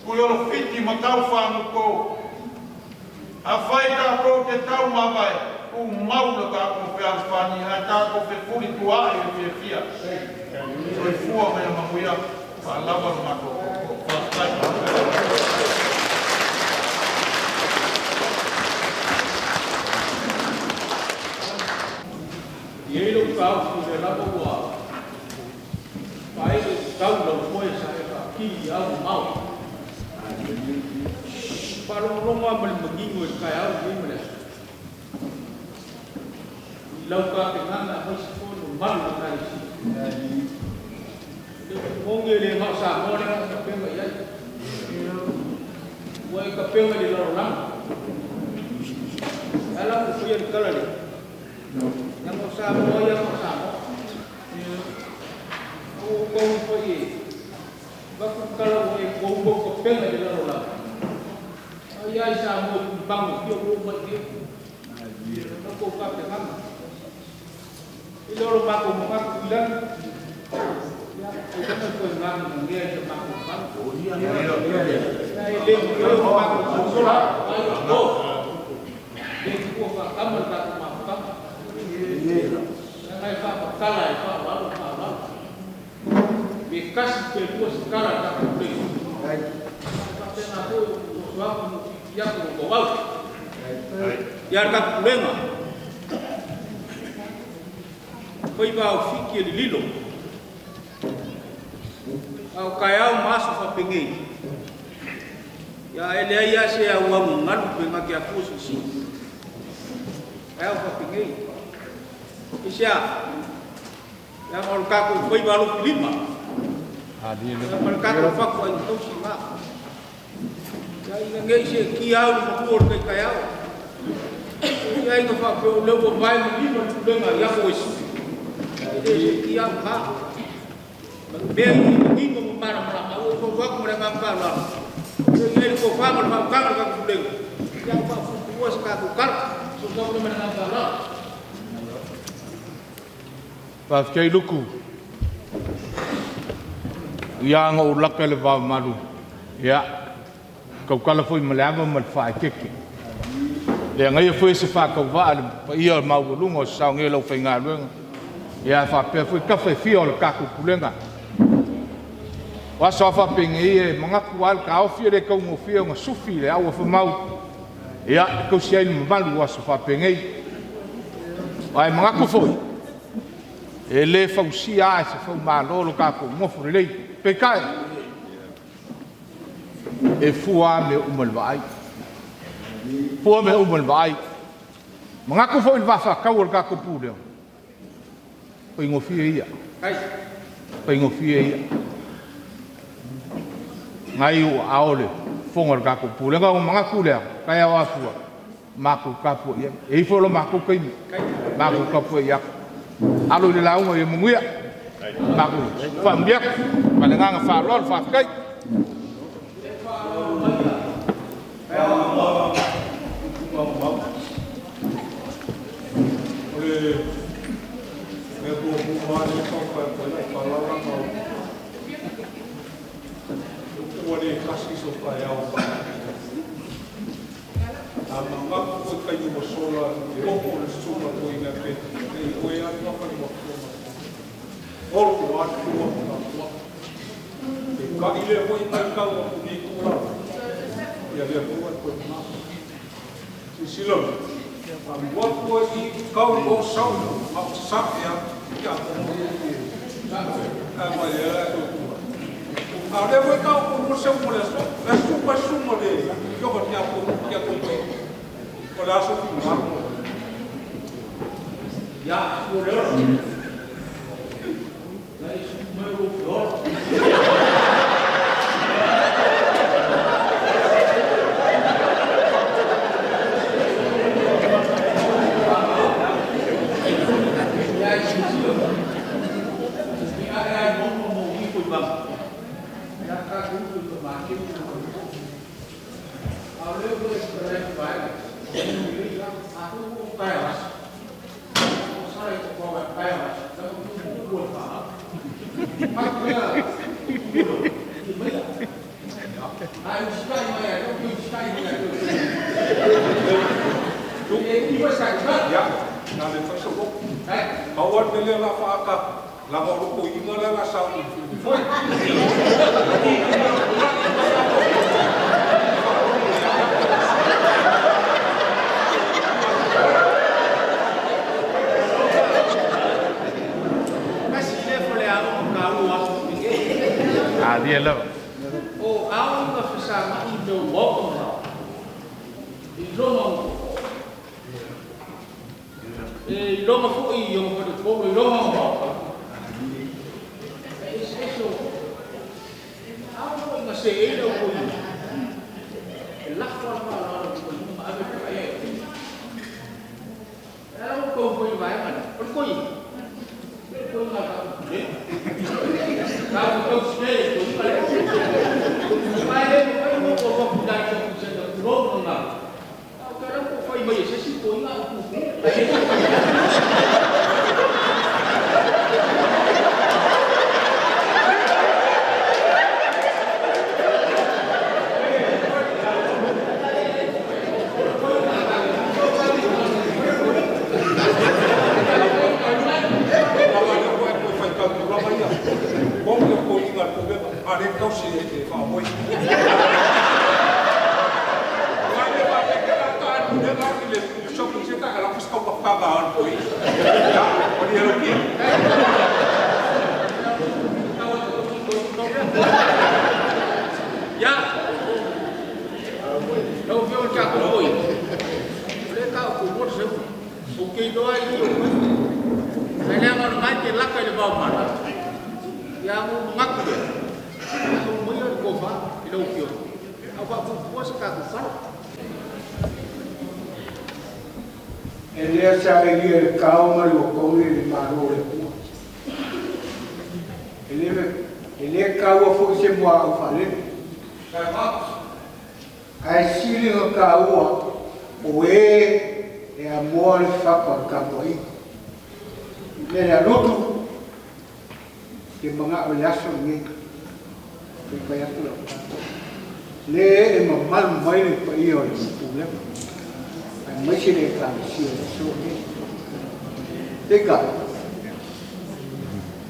Kuyolo fiti makau whangu ko. A whai ka ko ke tau mawai. U maula ka ko whi alfani. Hai ka ko whi furi tuai e fia fia. So e fua mea mamu ia whalawa mako whastai. Ielo kau ku le lava ua. Pai kau lo moe sa e ka ki au mau. Parong-ronga mal magingo e kai au ni mele. Lau ka te ngana hoi si kono malu na kai si. Monge le mau sa mōre ka penga iai. Wai ka penga le laro lama. Ala ku fuia ni kala le. Yang sa mo yang sa mo. O ko foi. Ba ku kala ko ko penga le laro lama. Ai sa mo bang ki o mo ki. Ko ka te ngana. Iloro pa ko mo ka ku ilan. Ya, ko ko ngana ngia se pa ko pa. Ai le ko pa ko sola. Ai ko. Le ko ka kamar ka ma ka. Ai pa kala ai pa wa. Me kasi pe ko kala ka ko. Ai. Pa te na ko ya ko wau ya ka kulenga foi ba o fiki ele lilo au kaya maso fa pengi ya ele ya se ya wa ngal pe ma ke afuso si fa pengi isya ya mal ka ko foi ba lo filima Adi ya mal ka ko fa ko to si ma Ia ngai se ki au mo por ke kai au. Ia inga fa pe o levo vai mo liba tulenga ya ko isi. Ia se ki au ha. Be ni mo para para au ko wa ko renga pa la. Ia ko fa mo fa ka ka tulenga. Ia fa fu ko ka ku kar. So ko mo renga pa la. Pa kai luku. Ia ngo lakale va malu. Ya. Kau kala foi malanga mal fa keke le ngai foi se fa kau va pa ia mau lungo sa ngai lo fenga luenga ia fa pe foi ka fe fio le ka ku kulenga wa so fa pingi e manga kual ka o fio le kau mo fio nga sufi le au fa mau ia ko sia ni malu wa so fa pingi ai manga ku foi e le fa usia se fa malo lo ka ku mo fu le pe kai e fua me umal vai fua me umal vai manga ko foi va fa ka ka ko pule o ingo fie ia Ai, o ingo fie ia ngai o aole fonga ka ko pule nga manga kule ka ya wa fua ma ko ka pu ia e fo lo ma ko kai ma ko ka pu ia alo le launga e mungia ma ko fa mbia ma nga fa lo fa kai What was he going to show of Sapia? Ada pun kau pun semua lesok, lesok semua deh. Jauh dia pun pergi. Kalau asal pun ya, sudah. Dari semua awat dia la fa ka la ko ko inga la sa dia lo. O au ka fasa I do mo ko. I loma. E loma fu I yo ko ko loma mo. Eso. Au no nga se e lo ko. La forma la ko ma ave ko e. Era ko ko vai man. Ko ko ko na ka. Kalau kau sendiri, tu kalau mau kau budaya kau sedang turun nak. Kalau kau fai macam sesi kau nak aku. Ele sai ele calma lo come il marore. Ele calma forse mo fale. Ai sili no calma o e amor fa por capoi. Le aluto que mga olaso ni que vai atulo. Le e mal mai ni pa io il problema. Mới chỉ để làm chuyện số hết, tất cả,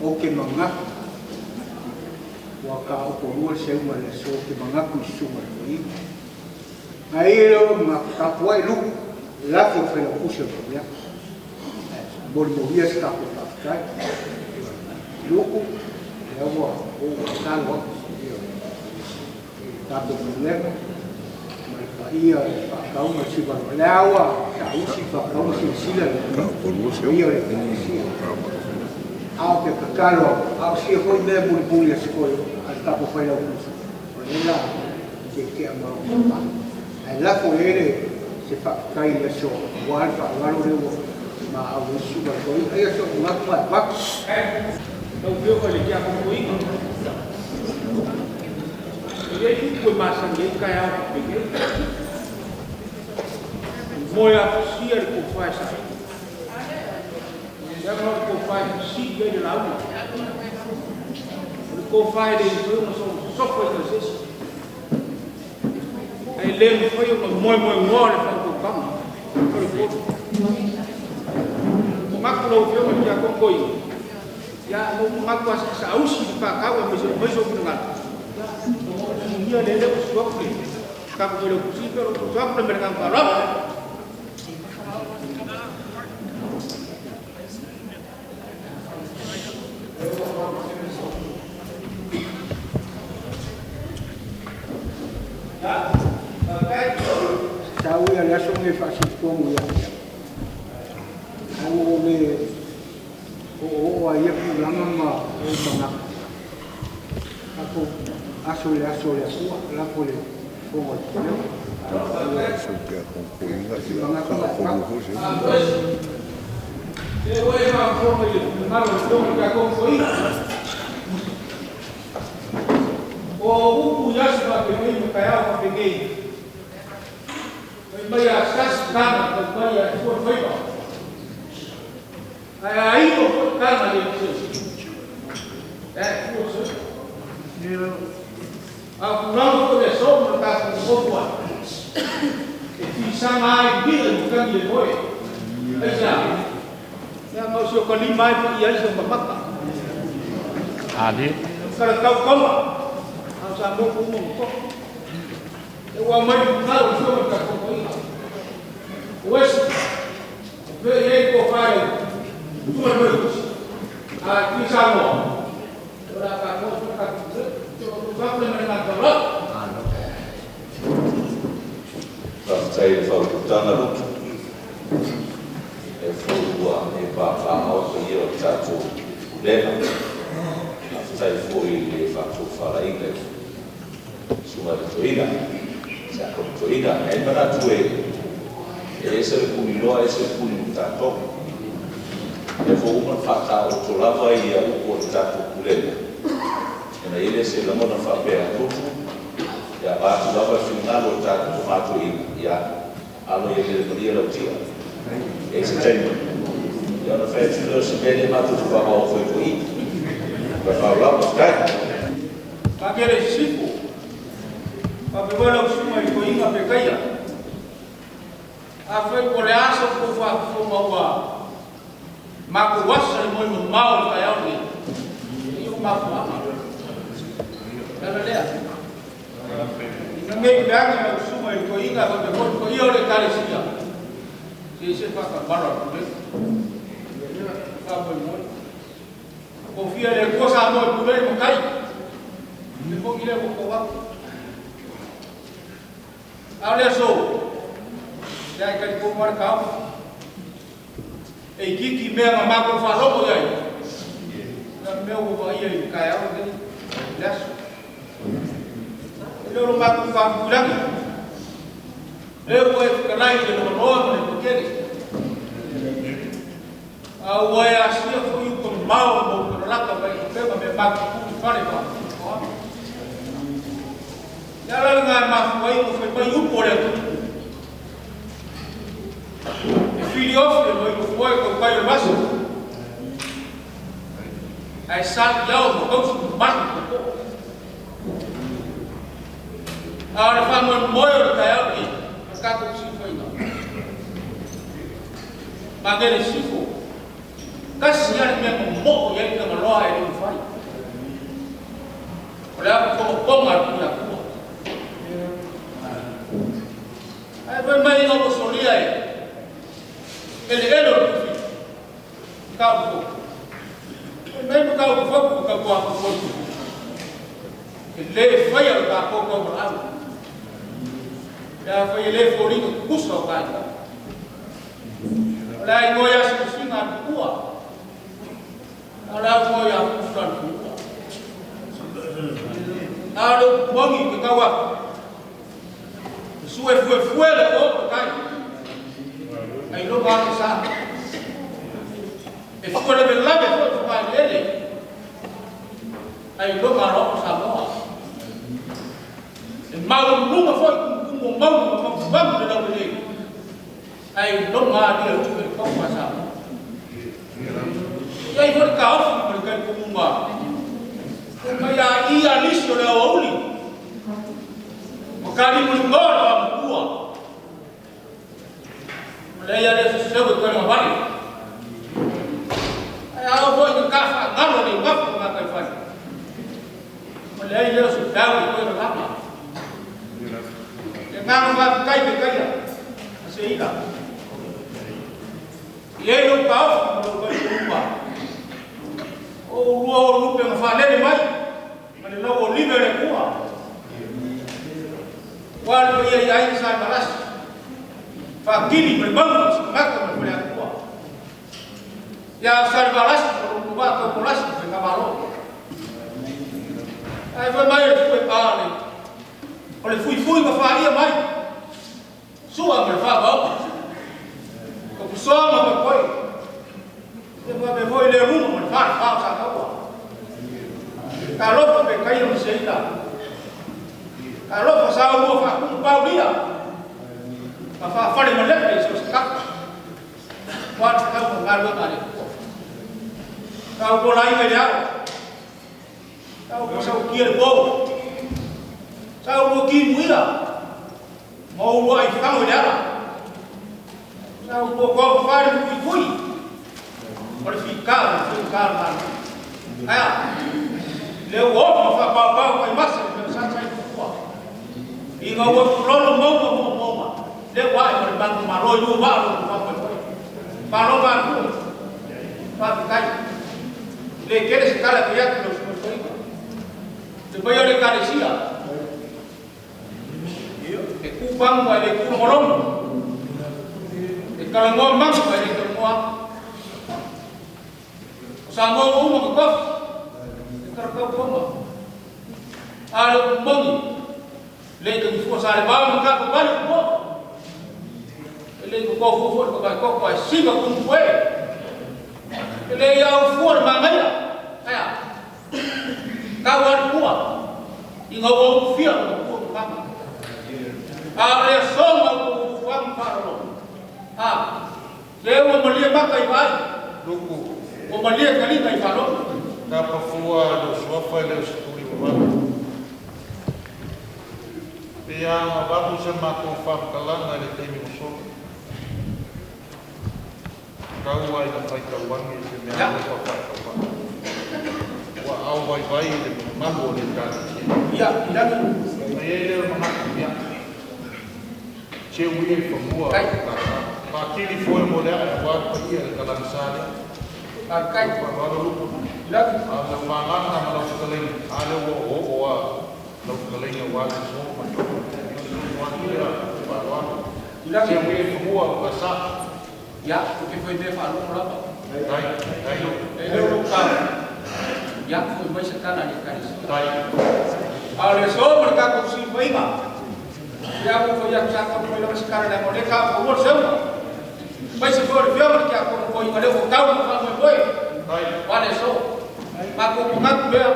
ok mà ngắt, hoặc cả ở mua xe mà là số thì mà ngắt cũng số mà đấy, ấy đó mà cả quay lúc lá phục phải là cú sửa rồi nhá, bốn bộ bia sẽ cặp được cái, lúc nếu mà ô tan quá, cặp được một lép. Iya, kau masih berlawa, kau masih silat. Iya, aku kalau aku siapa dia boleh sekolah, atau apa pun aku. Orangnya jadi amau. Allah boleh sifat kaya lesok, wal walau dia ma aku suka kau. Ayah so mak. Kau dia kalau dia aku kau ini. Jadi kau masang dia kaya apa? Moia sia ko faz. Já não ko faz sia de lá. Ko faz de foi só foi vocês. Aí lembro foi muito ngor para o campo. O macro viu que já concoi. Já o macro essa usi para cá mas o final. Dia dele o sofre. Capo do possível o sofre mercado para tahu ya langsung ni vaksin pun ya. Aku ni, ayah pulang mama, banyak. Aku asal aku lah boleh. Bây giờ sát đang được bây giờ chuột phơi bỏ, ấy một cái mà điện tử, đấy chuột sữa, như nó có thể số một ta cũng không quản, thì sang ai biết là một cái gì thôi, bây giờ, nhưng mà số còn đi mai có ý ấy rồi mà mắc à đi, Kalau kau koma, ang sa mo kumong ko. Ewa may kau so ka ko ko. Wes, ve ko fai. Tuwa mo. Kisah mo. Ora ka ko ka ko. Ba ko na na ka. Saya tanah evolua e papao e o tato lena sai foi le fatto fare inglés suma de toina sa con toina e para tue ese punilo ese punilo tato e foi uma fatta o tolava e o tato lena e na ele se la mona fa per tutto ya ba lava final o tato mato ya alo ye le dia lo tia esse tempo ya no fez lo se bene mato tu va ao foi foi para falar o tato aquele chico para ver o que mais foi na pecaia a foi por essa por foi uma maco wasa mo mal ka yauni e o maco era lea Nangay dang ang sumay ko inga ko iyo le kare siya. Sisi pa ka baro ko. Sabi mo. Ko fiya le ko sa mo pulay mo kay. Ni ko ile mo ko wa. Ale so. Dai ka ko mar ka. E kiki me ma ko fa lo ko dai. Na me o ba ia ka ya ni. Las Loro maku fambulang. Ewe kanai de no no ne pokere. Au wai asia fu yu kon mau mo ko la ka bai pe ma me maku ku fare ba. Ya la nga ma fu wai ko fe ba yu pore tu. E fili ofre mo yu foi ko bai o baso. Ai sa yao mo ko su ma ko. Ahora vamos moer kaya ni kaku sifo ina. Bagere sifo. Kasian me mo ya ina maloa ya ni fai. Ora ko ponga pula ko. Ai vai mai no solia e. Ele elo kau. Mai mo kau ko ka ko. Ele foi a ko ko bravo. Ya foi ele florido custa o cara. Lá em Goiás se singa tua. Lá Goiás custa tua. Ado bongi ke kawa. Sue fue le ko kai. Ai lo ba sa. E fu le bella be ko fa ele. Ai lo ba ro sa mo. E mau lu ma foi mo vamos de novo ali. Aí não há dia que como passar. E aí foi carro porque como uma. Mas aí a lista é o uli. O cara me embora a rua. Olha aí esse seu que não vai. Aí eu vou no carro, não nem vai para cá faz. Olha aí esse carro que não lá. Nang va kai be kai ase ila ye no pau no vai rumba o ruo rupe ma fa le mai ma le lo libere kuwa wal ye ai sa balas fa kini berbang mak ma fa kuwa ya sa balas ruba ko polas be kamalo ai va mai tu pe pa Olha, fui para faria mais. Sua para falar. Como só uma coisa. Eu vou ler uma, mas faz a água. Kalau para cair no seita. Kalau para sair o fa com paulia. Para fazer uma leve isso está. Quatro tá com galho ali. Kalau por aí melhor. Kalau para o que é bom. Sao mua kim quý à? Màu loại sao rồi đó. Sao mua con phai được quý mà phi cao mà. À. le wo fa pa mai masa le sa sai ku I ngau wo lo mo le wa I ba ma ro yu ba lo pa lo ba ku pa kai le kere skala dia que los se puede le carecía que ku bang wa le ku molong e kalango mang wa le ku mo sa mo mo ko e karka ko mo alo mongi le que fu sa le ba mo ka ko ba le ko le ko fu ko ba ko ko si ko ku fue le ya fu ma ngai aya kawan kuat ingat orang fiat orang kami ada semua orang parlo dia orang melihat pakai baik Luku. orang melihat kali kai parlo Dapat fua do sofa le sturi mama. Piang ababu sama ko fam kalang ale temi muso. Kau ai na pai kawan ni se me alo ko fa. Wa au vai de mambo de ka. ya tidak Ele mana ya. Chewi famua. Pa kili foi mulher wa ia kalang sale. kai Wa luku. tidak Ada mangan nama lo sekali, ada wo lo sekali yang wajib semua macam wajib ya, baruan. tidak Siapa semua besar, ya porque foi de parlo berapa dai, ele luka ya foi mais sekali ali kai dai, ale so mereka ko si baima ya ko foi ya sa ko foi sekarang dan mereka umur semua mais se for ver mereka ko foi ngale ko kau ko foi dai, wale so mako mengaku dia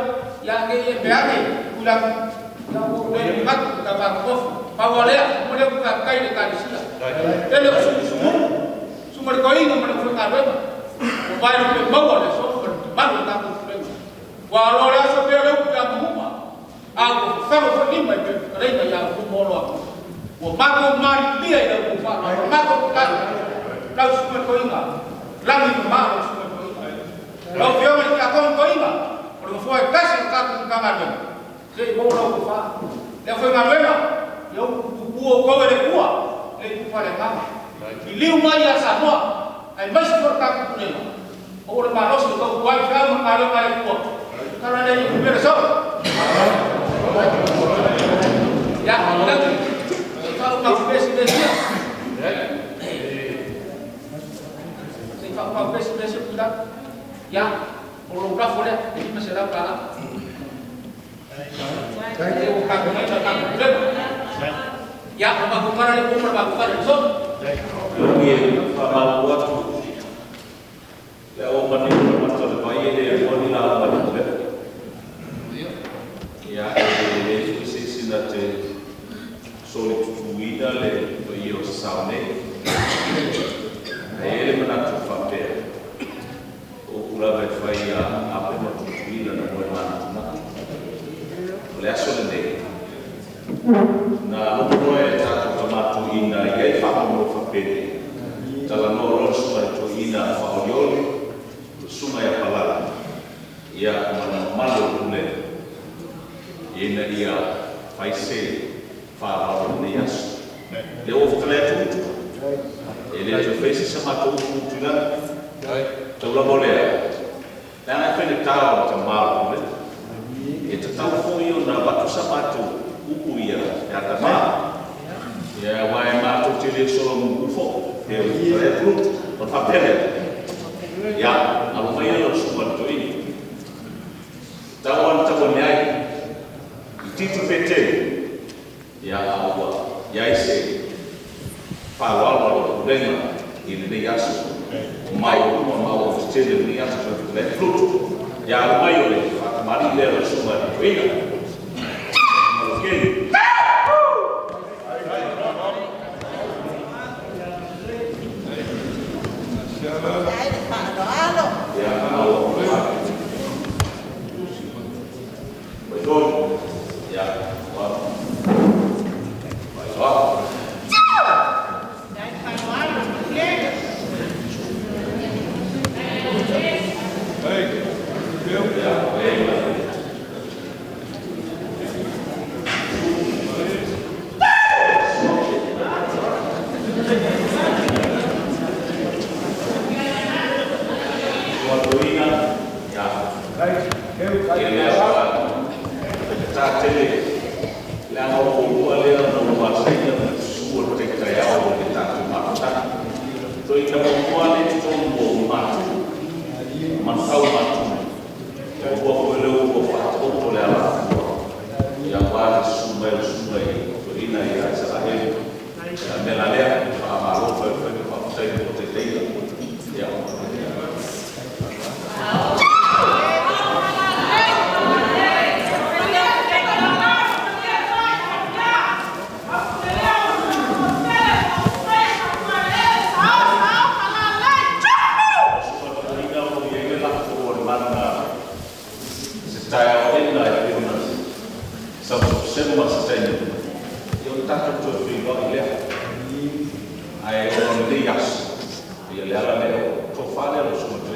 yang ini berani pulang yang boleh mengaku kabar kof pawalea boleh buka kai dekat sini dan semua kau ini mereka berkata mobile itu bawa so baru tak boleh walau dia sampai dia buka rumah aku sama ni macam mereka yang kumolo mako mari dia yang buka mako bukan kau semua kau ini lagi malu semua Kalau dia mereka akan kau ingat, kalau foi kasih kat kamar jadi mau lo kufa, dia foi ngambil, dia buat kau ada buat, dia kufa ada kamar. Iliu maya sama, ay masih berkat punya. Orang malas kau buat kamu kalau ada buat, karena dia itu bersau. Ya, kalau kau presiden dia, kalau presiden sudah ya kalau udah boleh ini masih ada kalah saya bukan mengajarkan ya melakukan itu melakukan itu Kemudian pada waktu lewat menit macam bayi dia mau dilawan ya ini sisi nanti solid tuida le bayi saune ele menatu fakir Ula vai apa yang terjadi dan bagaimana oleh solende na lo é tá tomando ina e fa mo fa pede tala no lo suma to ina fa olio suma ya palala ya mana malo kule ina dia fai se fa lo ne yas le o fleto ele já fez esse matou tudo lá Tula boleh, dan apa yang tahu macam malu, itu tahu foyo na batu sapatu, uku ya, kata mal, ya wai matu cili solom ufo, dia bereput, berpapel, ya, apa yang lo semua tu ini, tawan nyai, itu pete, ya awal, ya isi, pawal dengan ini dia asu. mau stede ni asa le fruto ya mayo le mari le suma venga okay ya mau betul ya wow tele. Lang o wala no masaya na suot te kaya o kita mata. So ina mo wala ito mo mata. Masau mata. O ko le o fa o le ala. Ya wala sumai so ina ya sa he. Ya melalea pa malo fa sai o te tele. Ya. Semua sesuatu yang tak cukup juga dia, ayah orang lias, dia lihat dia, profil dia semua tu.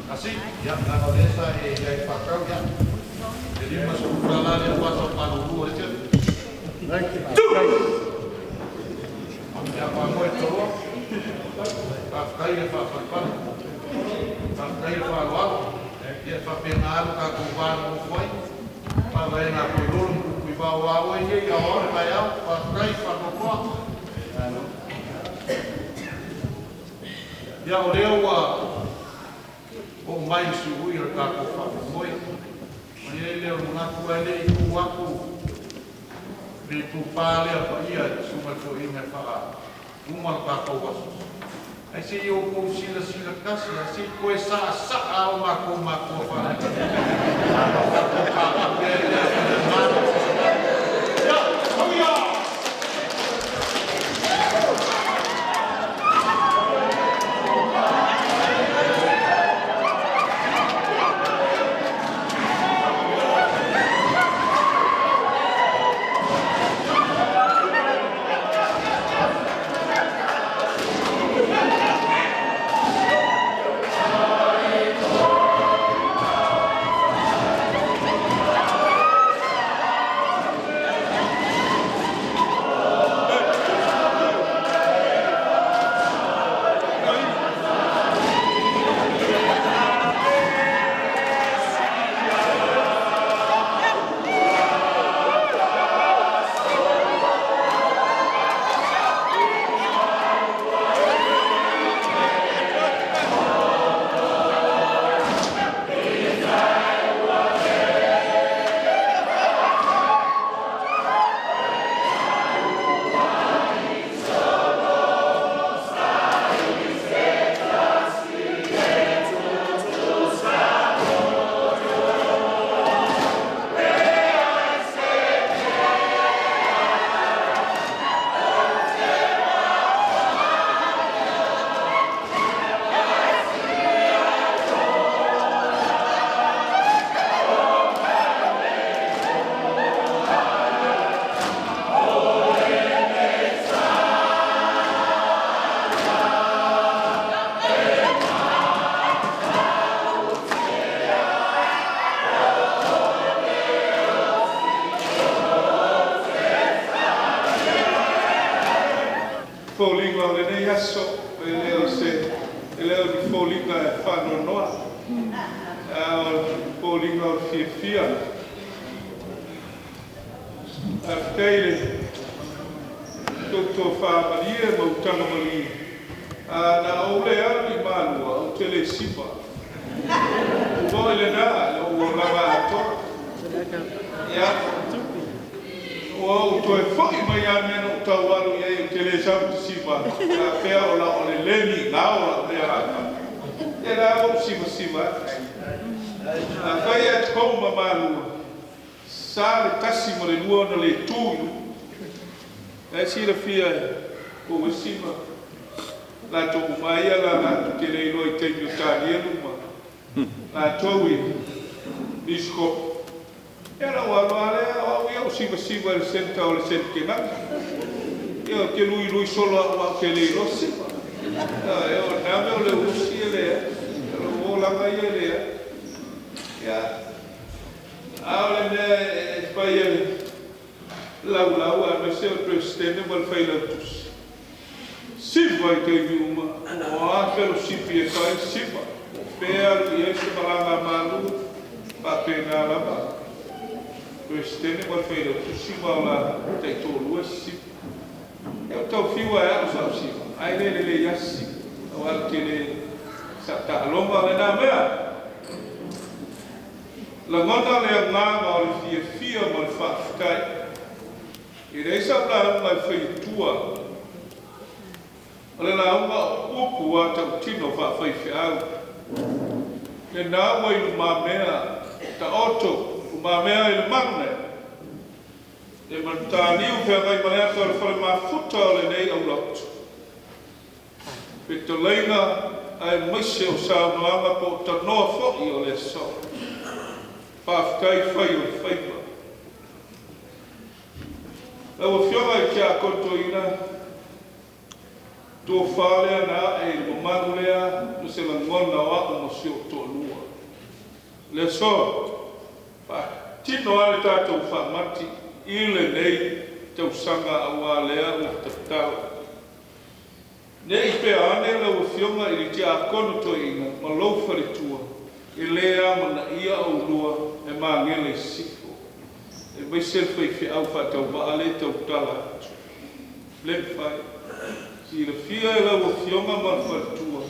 Así, ya la cabeza y el factor ya. Jadi masuk dalam yang pasal palu Ya pa mo ito. Kayo pa pa. Kayo pa wa. Ya pa penal ka kuban mo foi. Pa vai na ko lulu ku ba wa wa ye ya ora pa ya pa kai pa ko. Ya o lewa o mai su ui ka ko fa moi. Mai le o na ku ele ku wa ku. Di tu pale apa ia suma tu ina fa uma ka ko was ai se eu com sila kasi assim coisa sa uma ko fa Fōlinga o le nei aso, e leo di fōlinga e whānoa noa. Fōlinga o fia. Keire, toto whāmarie, mautanga mali. Na ole ari mālua, o tele sipa. Umo ele nā, o lama atora. Ia. O to e foi mai ane no tau alu e tele sam sipa. A pea o la o le leni na o la pea aka. E la o sipa. A kai e toma malu. Sa le tasi mo le lua no le tūnu. E si le fia o e sipa. La tōku mai ala la tele ilo i te nio tāni e luma. La tōwi nisko. Era walo ale o ia o siva le senta o le sente na. Ia ke lui solo o ke le lo siva. E o na me o le usi ele. O la mai ele. Ia. A le ne pai ele. Lau a me se o presidente mal fai la tus. Siva ke uma. O a pelo sipi e fai siva. Pea ia se malanga malu. Pa pena la ba. Presidente vai fazer o possível lá, tem todo o assim. Eu estou fio a ela, sabe assim. Aí ele é assim. Eu acho que ele está longa lá na minha. La manda le na ma le fia ma fa kai. E dei sa la ma fai tua. Ale la uma upu a ta tino fa fai fiau. Le na wa i ma mea ta auto ma mea il magne e mantani u pe vai male ato fare ma futa le nei au lot pitolina ai misse o sa no ama po ta no fo I o le so pa kai fai o fai pa la o fiora I kia kontoina to fale na e mo manulea no se la ngona wa mo si o to lua le so pa tino ale tatou whamati I le nei tau sanga awa lea o tatau. Ne I pe ane la o fionga I te a kono to inga, ma lau wharitua, I lea mana ia au lua, e maa ngele sifo. E mai selfa I fi au whatau wa ale tau tala. Len whai. Si la fia e la o fionga ma wharitua,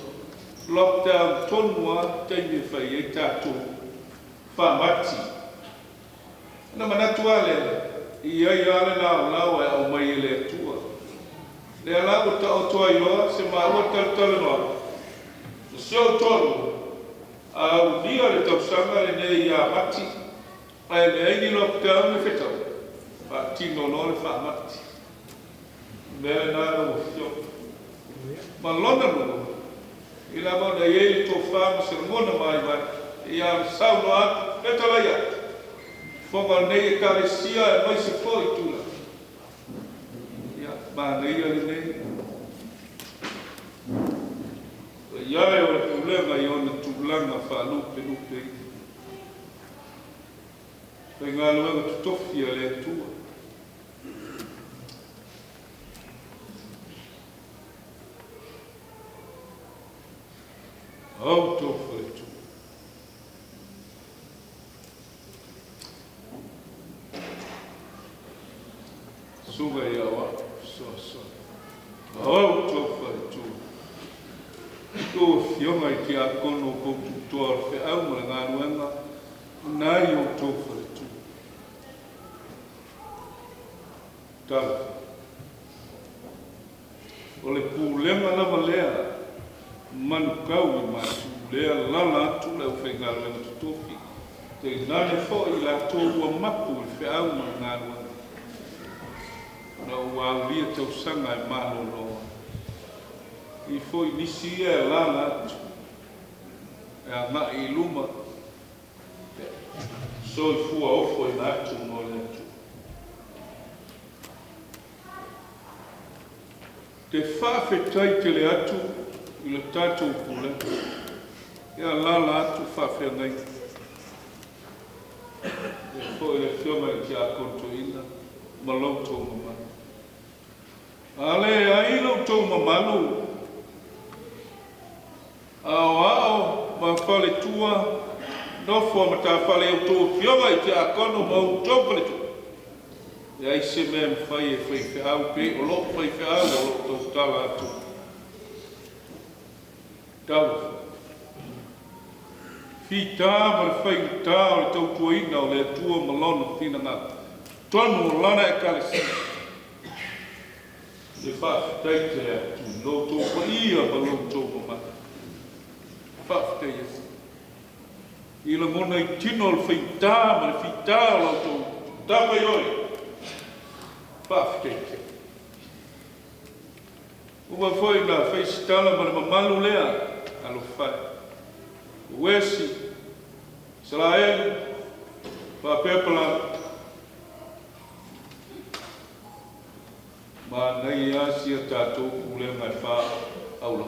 lockdown tonua, teime whai e tātou. Whamati. Na manatua lea. Ia ale na lau e au mai le tua. Le ala o ta o toa iloa se maua talu noa. Se o tolu. Au dia le tausanga le ne ia mati. Ai le aini lockdown le whetau. Pa tino no le wha mati. Mele nana o fio. Ma lona luna. I la mau na iei to wha ma se ngona mai mai. Ia sau no atu. Petala ia. Fonga nei e karesia e mai se foi tula. Ia, ma nei ale nei. Ia e o le tulenga I ona tulanga wha lupe. Pai ngā luenga tutofi a le tua. Au tofa e tua. Suga ia wa, so. Au tofa e tu. Tō fionga I te a kono ko tutoa fe au ma ngā nuenga, nai o tofa e tu. Tala. O le pūlenga lava lea, manukau I mātu, lea lala atu leo fe ngā nuenga tutofi. Te nane fo I la tō ua mapu I fe au ma ngā nuenga. Na ua lia tau sanga e malo loa. I foi nisi e lana atu. E a nga I luma. So I fua ofo I atu no le atu. Te whawhetai te le atu I le tātou pule. E a lana atu whawhea ngai. E foi le whionga I te a konto ina. Malautou mamalu. Ale ai lautou mamalu. Ao, ma whale tua, nofo ma tā whale au tō whionga I te a kono mau tō whale tua. E ai se mea mwhai e whai whiau pe, o lo whai whiau o lo tō tala atu. Tawa. Whita ma le whai tā o le tau tua ina o le tua malona whina ngā. Tonu o lana e kalesi. Se whawhitai te atu, no tō pa ia ma lo tō mama. Whawhitai esi. I la mona I tino le whita ma le whita o lo tō. Tāpai oi. Whawhitai te. Ua whai la whaisitala ma le mamalu lea. Alo whai. Uesi. Salaelu. Whapepala. Ma nei asia tātou kule mai wha aula.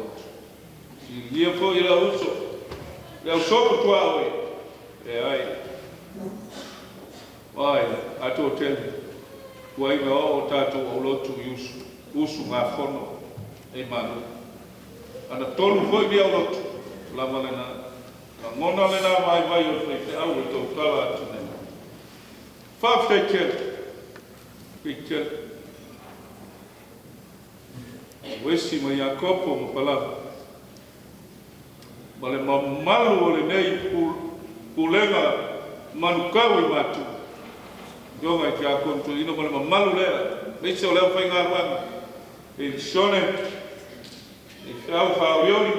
Si lia fo I la uso. Leo sopa tua oi. E ai. Ai, ato tele. Tua inga o tātou aulotu usu. Usu ngā whono. E manu. Ana tolu fo I bia aulotu. Lama lena. Ka ngona lena vai o whai te au e tau tala atu nei. Whawhitai kere. Kere. Wesi ma Iakopo ma palava. Ma le mamalu o le nei pulenga manukau I matu. Jonga I te a konto ino ma le mamalu lea. Meise o leo whai ngā ruanga. E sone. E whiau whaoriori.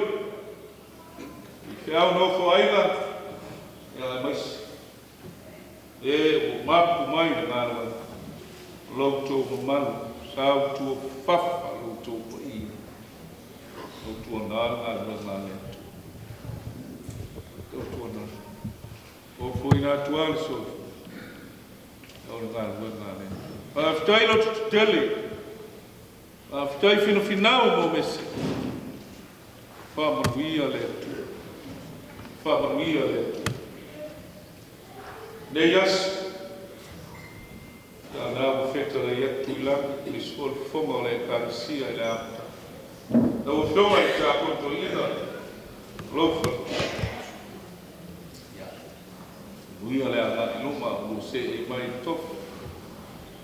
E whiau nofo aiga. E ala maise. E o mapu mai le ngā ruanga. Lautou mamalu. Sau tua whafa lautou pa I. Lautou nāra ngā lea. Lautou nāra. O fwoi nā tuale sofi. Au ngā lea. Whaftai lo tutele. Whaftai whino whinau mo mese. Whamanuia lea tu. Whamanuia lea tu. Nei as. Tā nā mo whek. petara ia tuilangi i sfol fonga o le ekarisia i le amta. Na o whionga i tā konto ina, lofa. Uia le ala i luma o se i mai tofu.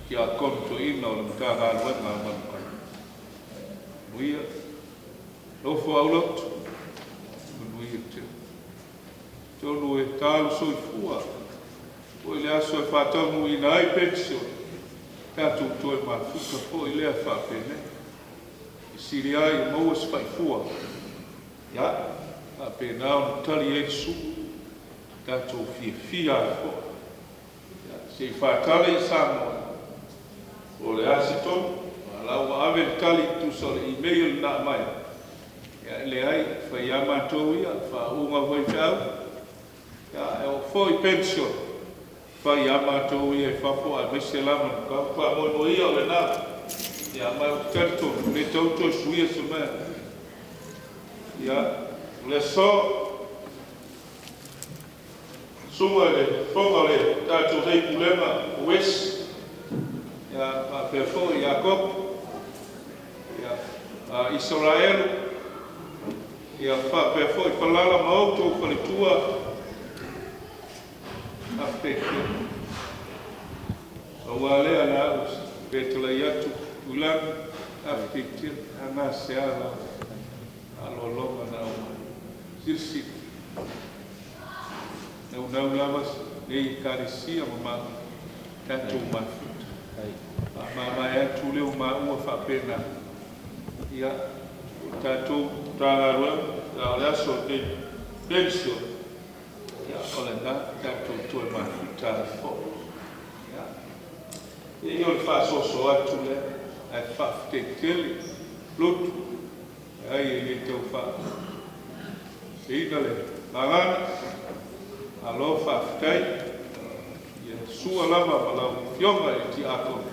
Ki a konto ina o le mta ngā ngā manuka. Uia, lofa au lotu. Uia te. Tonu e tālu soi fua. O le aso e whātamu i nā i pensio. Tātou toi mafuka po i lea whāpene. I siri ai i maua se whaifua. Ia, a pēnā o tali e su. Tātou fia ai po. Se i whātale i Samoa. O le asi tonu. Lau ave tali tu sole email na mai. Ya le ai fa ya matou ia fa uma vai tau. Ya e o foi pension. Fa ya matou ia fa po a meselama ka fa mo ia le na. Ya mai o tanto le toto suia sema. Ya le so suma le fonga le tatou dei problema wes. Ya pa perfo Jacob Israel ia fa pe foi falala mauto fale tua afeke o wale ana us petla yatu ulan afeke ana seala alo longa na sirsi não lavas ei carecia mama tanto mafut mama é tu leu uma fa pena ia tatou tāngarua o aso te pensio ia o le nā tatou toe mafuta fo ia i o le whaasoso atu le ai whaafitetele lutu ai e tau wha e ina le mangana alo whaafitai ia sua lama malau fionga e ti ako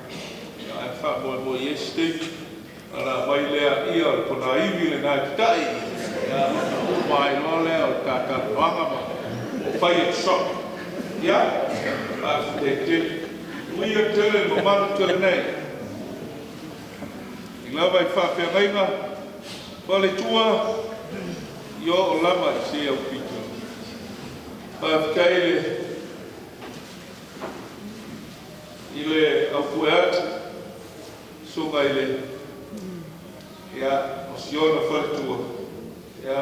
ai whaamoe i estei ala mai lea ia o kona iwi le nā kitai mai lo lea o tata wanga ma o whai e shop ia a te te uia tele mo manu tele nei i lawa i whawhia ngainga wale tua i o lama i se au pito whawhikai le i le au kue atu sunga i le ia o siona whaletua ia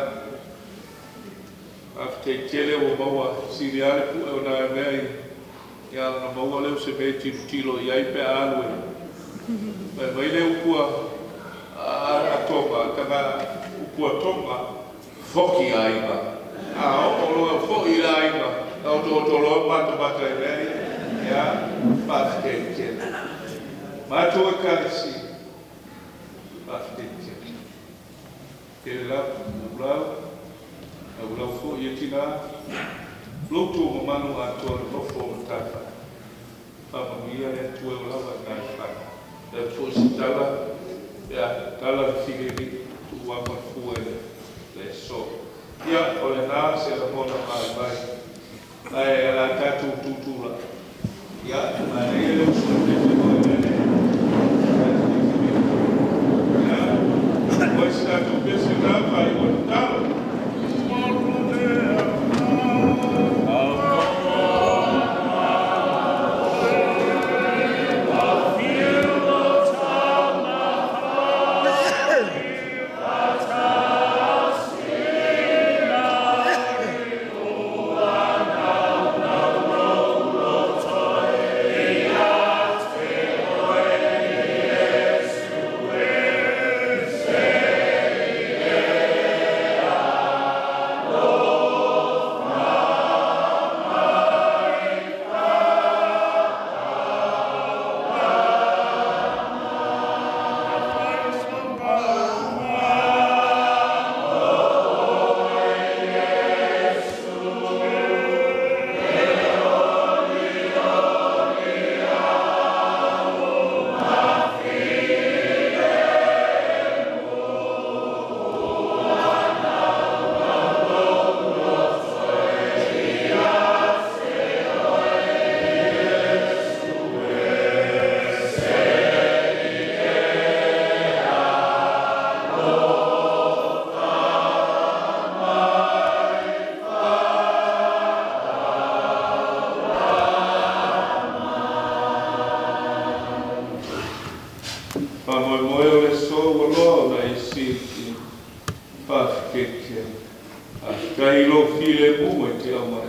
afte tele o maua siriale pu e o nā mea ia na maua leo se me tilo i ai pe alue mai le upua a tonga kanga upua tonga foki aiga a o lo foki aiga o to lo mata e mea ia afte tele mato e karisi afte Kela ulau fo ia tina lotu o manu atua no fo tafa pa mia le tua ulau na fa le fo sitala ya tala figeri tu wa pa fu le so ia o le na se la mona mai ai la tatu tutula ia ma le so Pois está tu pensando vai voltar. Yeah. Whamoemoe o le so o loa na e si ki whawhikekia. A kai lo file mua te au mai.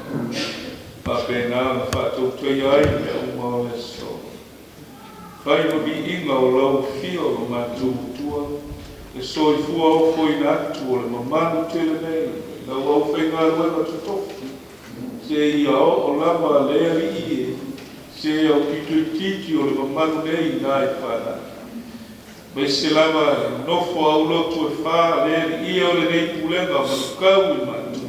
Whapena na whatou tui ai me au mau le so. Whai mo bi inga o lau fio o mātou tua. E so I fua o foi na atu o le mamanu tele nei. Lau au whainga ruenga tutofi. Se ia o lama leari ie. Se au titi o le mamanu nei nai whana. Mai se lama nofo au lotu e wha leari ia o le nei pulenga manukau I matu.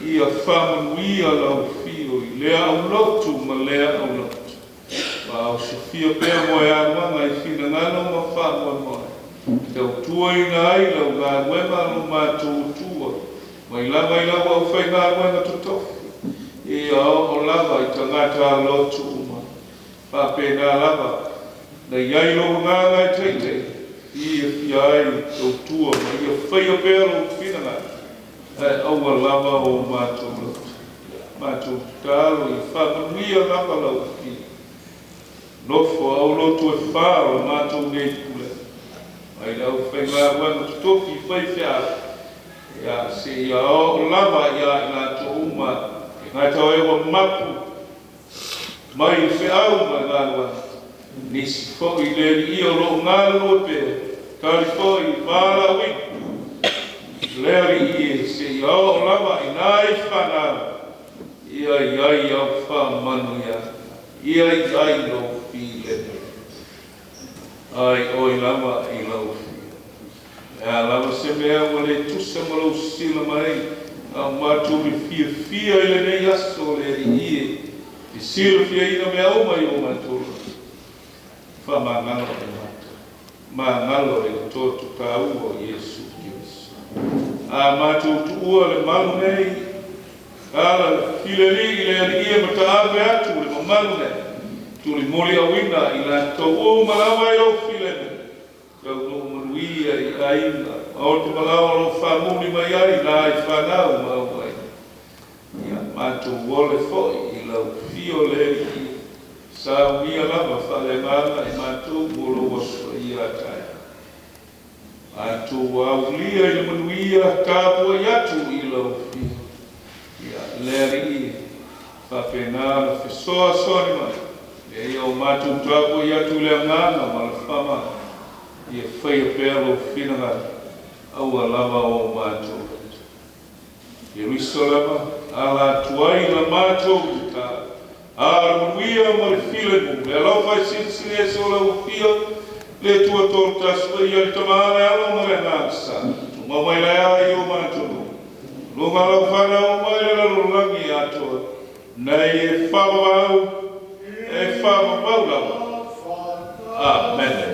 Ia whamanuia lau fio I lea au lotu ma lea au lotu. Ma au se fia pēr moe anuanga I fina ngano ma wha moe moe. Tau tua I ngā ai lau ngā wema alo mātou tua. Mai lama I lau au whai ngā wema tutofi. Ia o lava I tangata lotu uma. Whapena lava. Na iai lo ngā ngai teitei. Ia fiai tau tua ma ia whai a pēro fina ngā. Aua lava o mātou lotu. Mātou tālo I whamanuia lava lau ki. Nofo au lotu e whāra mātou nei pule. Mai lau whai ngā wanga tutoki whai whia. Ia se ia o lava ia I ngā to uma. E ngā tau e wa mapu. Mai whiau mai ngā wanga. Nisi fōi leri I o lo ngā lope. Kari fōi wāra wiku. Leri I se ia o lava I nai whanau. Ia iai au whamanu ia. Ia iai lo while. Ai oi lava I lau while. Ea lava se mea wale tusa malau sila mai. A mātou me fia I le nei aso leri I. I sila fia ina mea o mai o mātou. Whamangalo e mātou. Mangalo e tōtu ka ua Iesu Kiriso. A mātou tuua le malu nei. Ala fileli I le ia mata ave atu le mamalu nei. Tuli mori awina I la tau o malawa I au filene. Kau no manuia I aina. Ao te malawa lo whamuni mai ai la I whanau mau ai. Ia mātou wole foi I lau fio le I. Sa uia lava whale mana I mātou molo wasua I atai. Mātou aulia I le manuia kāpua I atu I lau fio. Ia leri I. Whapena na whesoa soni mai. E ia o mātou tāpua I atu le ngana ma le whama. Ia whai a pēro whinanga. Aua lava o mātou. Ia riso lava. Ala tuai la mātou ta. Ara manuia ma le filemu. Le alau whai sinsini e so lau fia. Le tua tolu tasua ia le tamāne alo ma le ngāksa. Mamai le ai o mātou. Lunga lau whana o mai le lalulangi atoa. Nei e whawau. E whawau lau. Amen.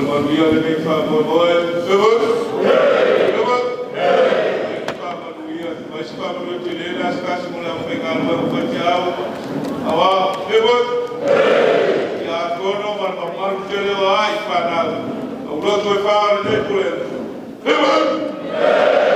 Manuia le nei wha moe moe. Mas para o que ele nas casas mulher pegar o patiao, awa pebot, e a cono mar que ele vai para o outro vai para ele por ele. Pebot.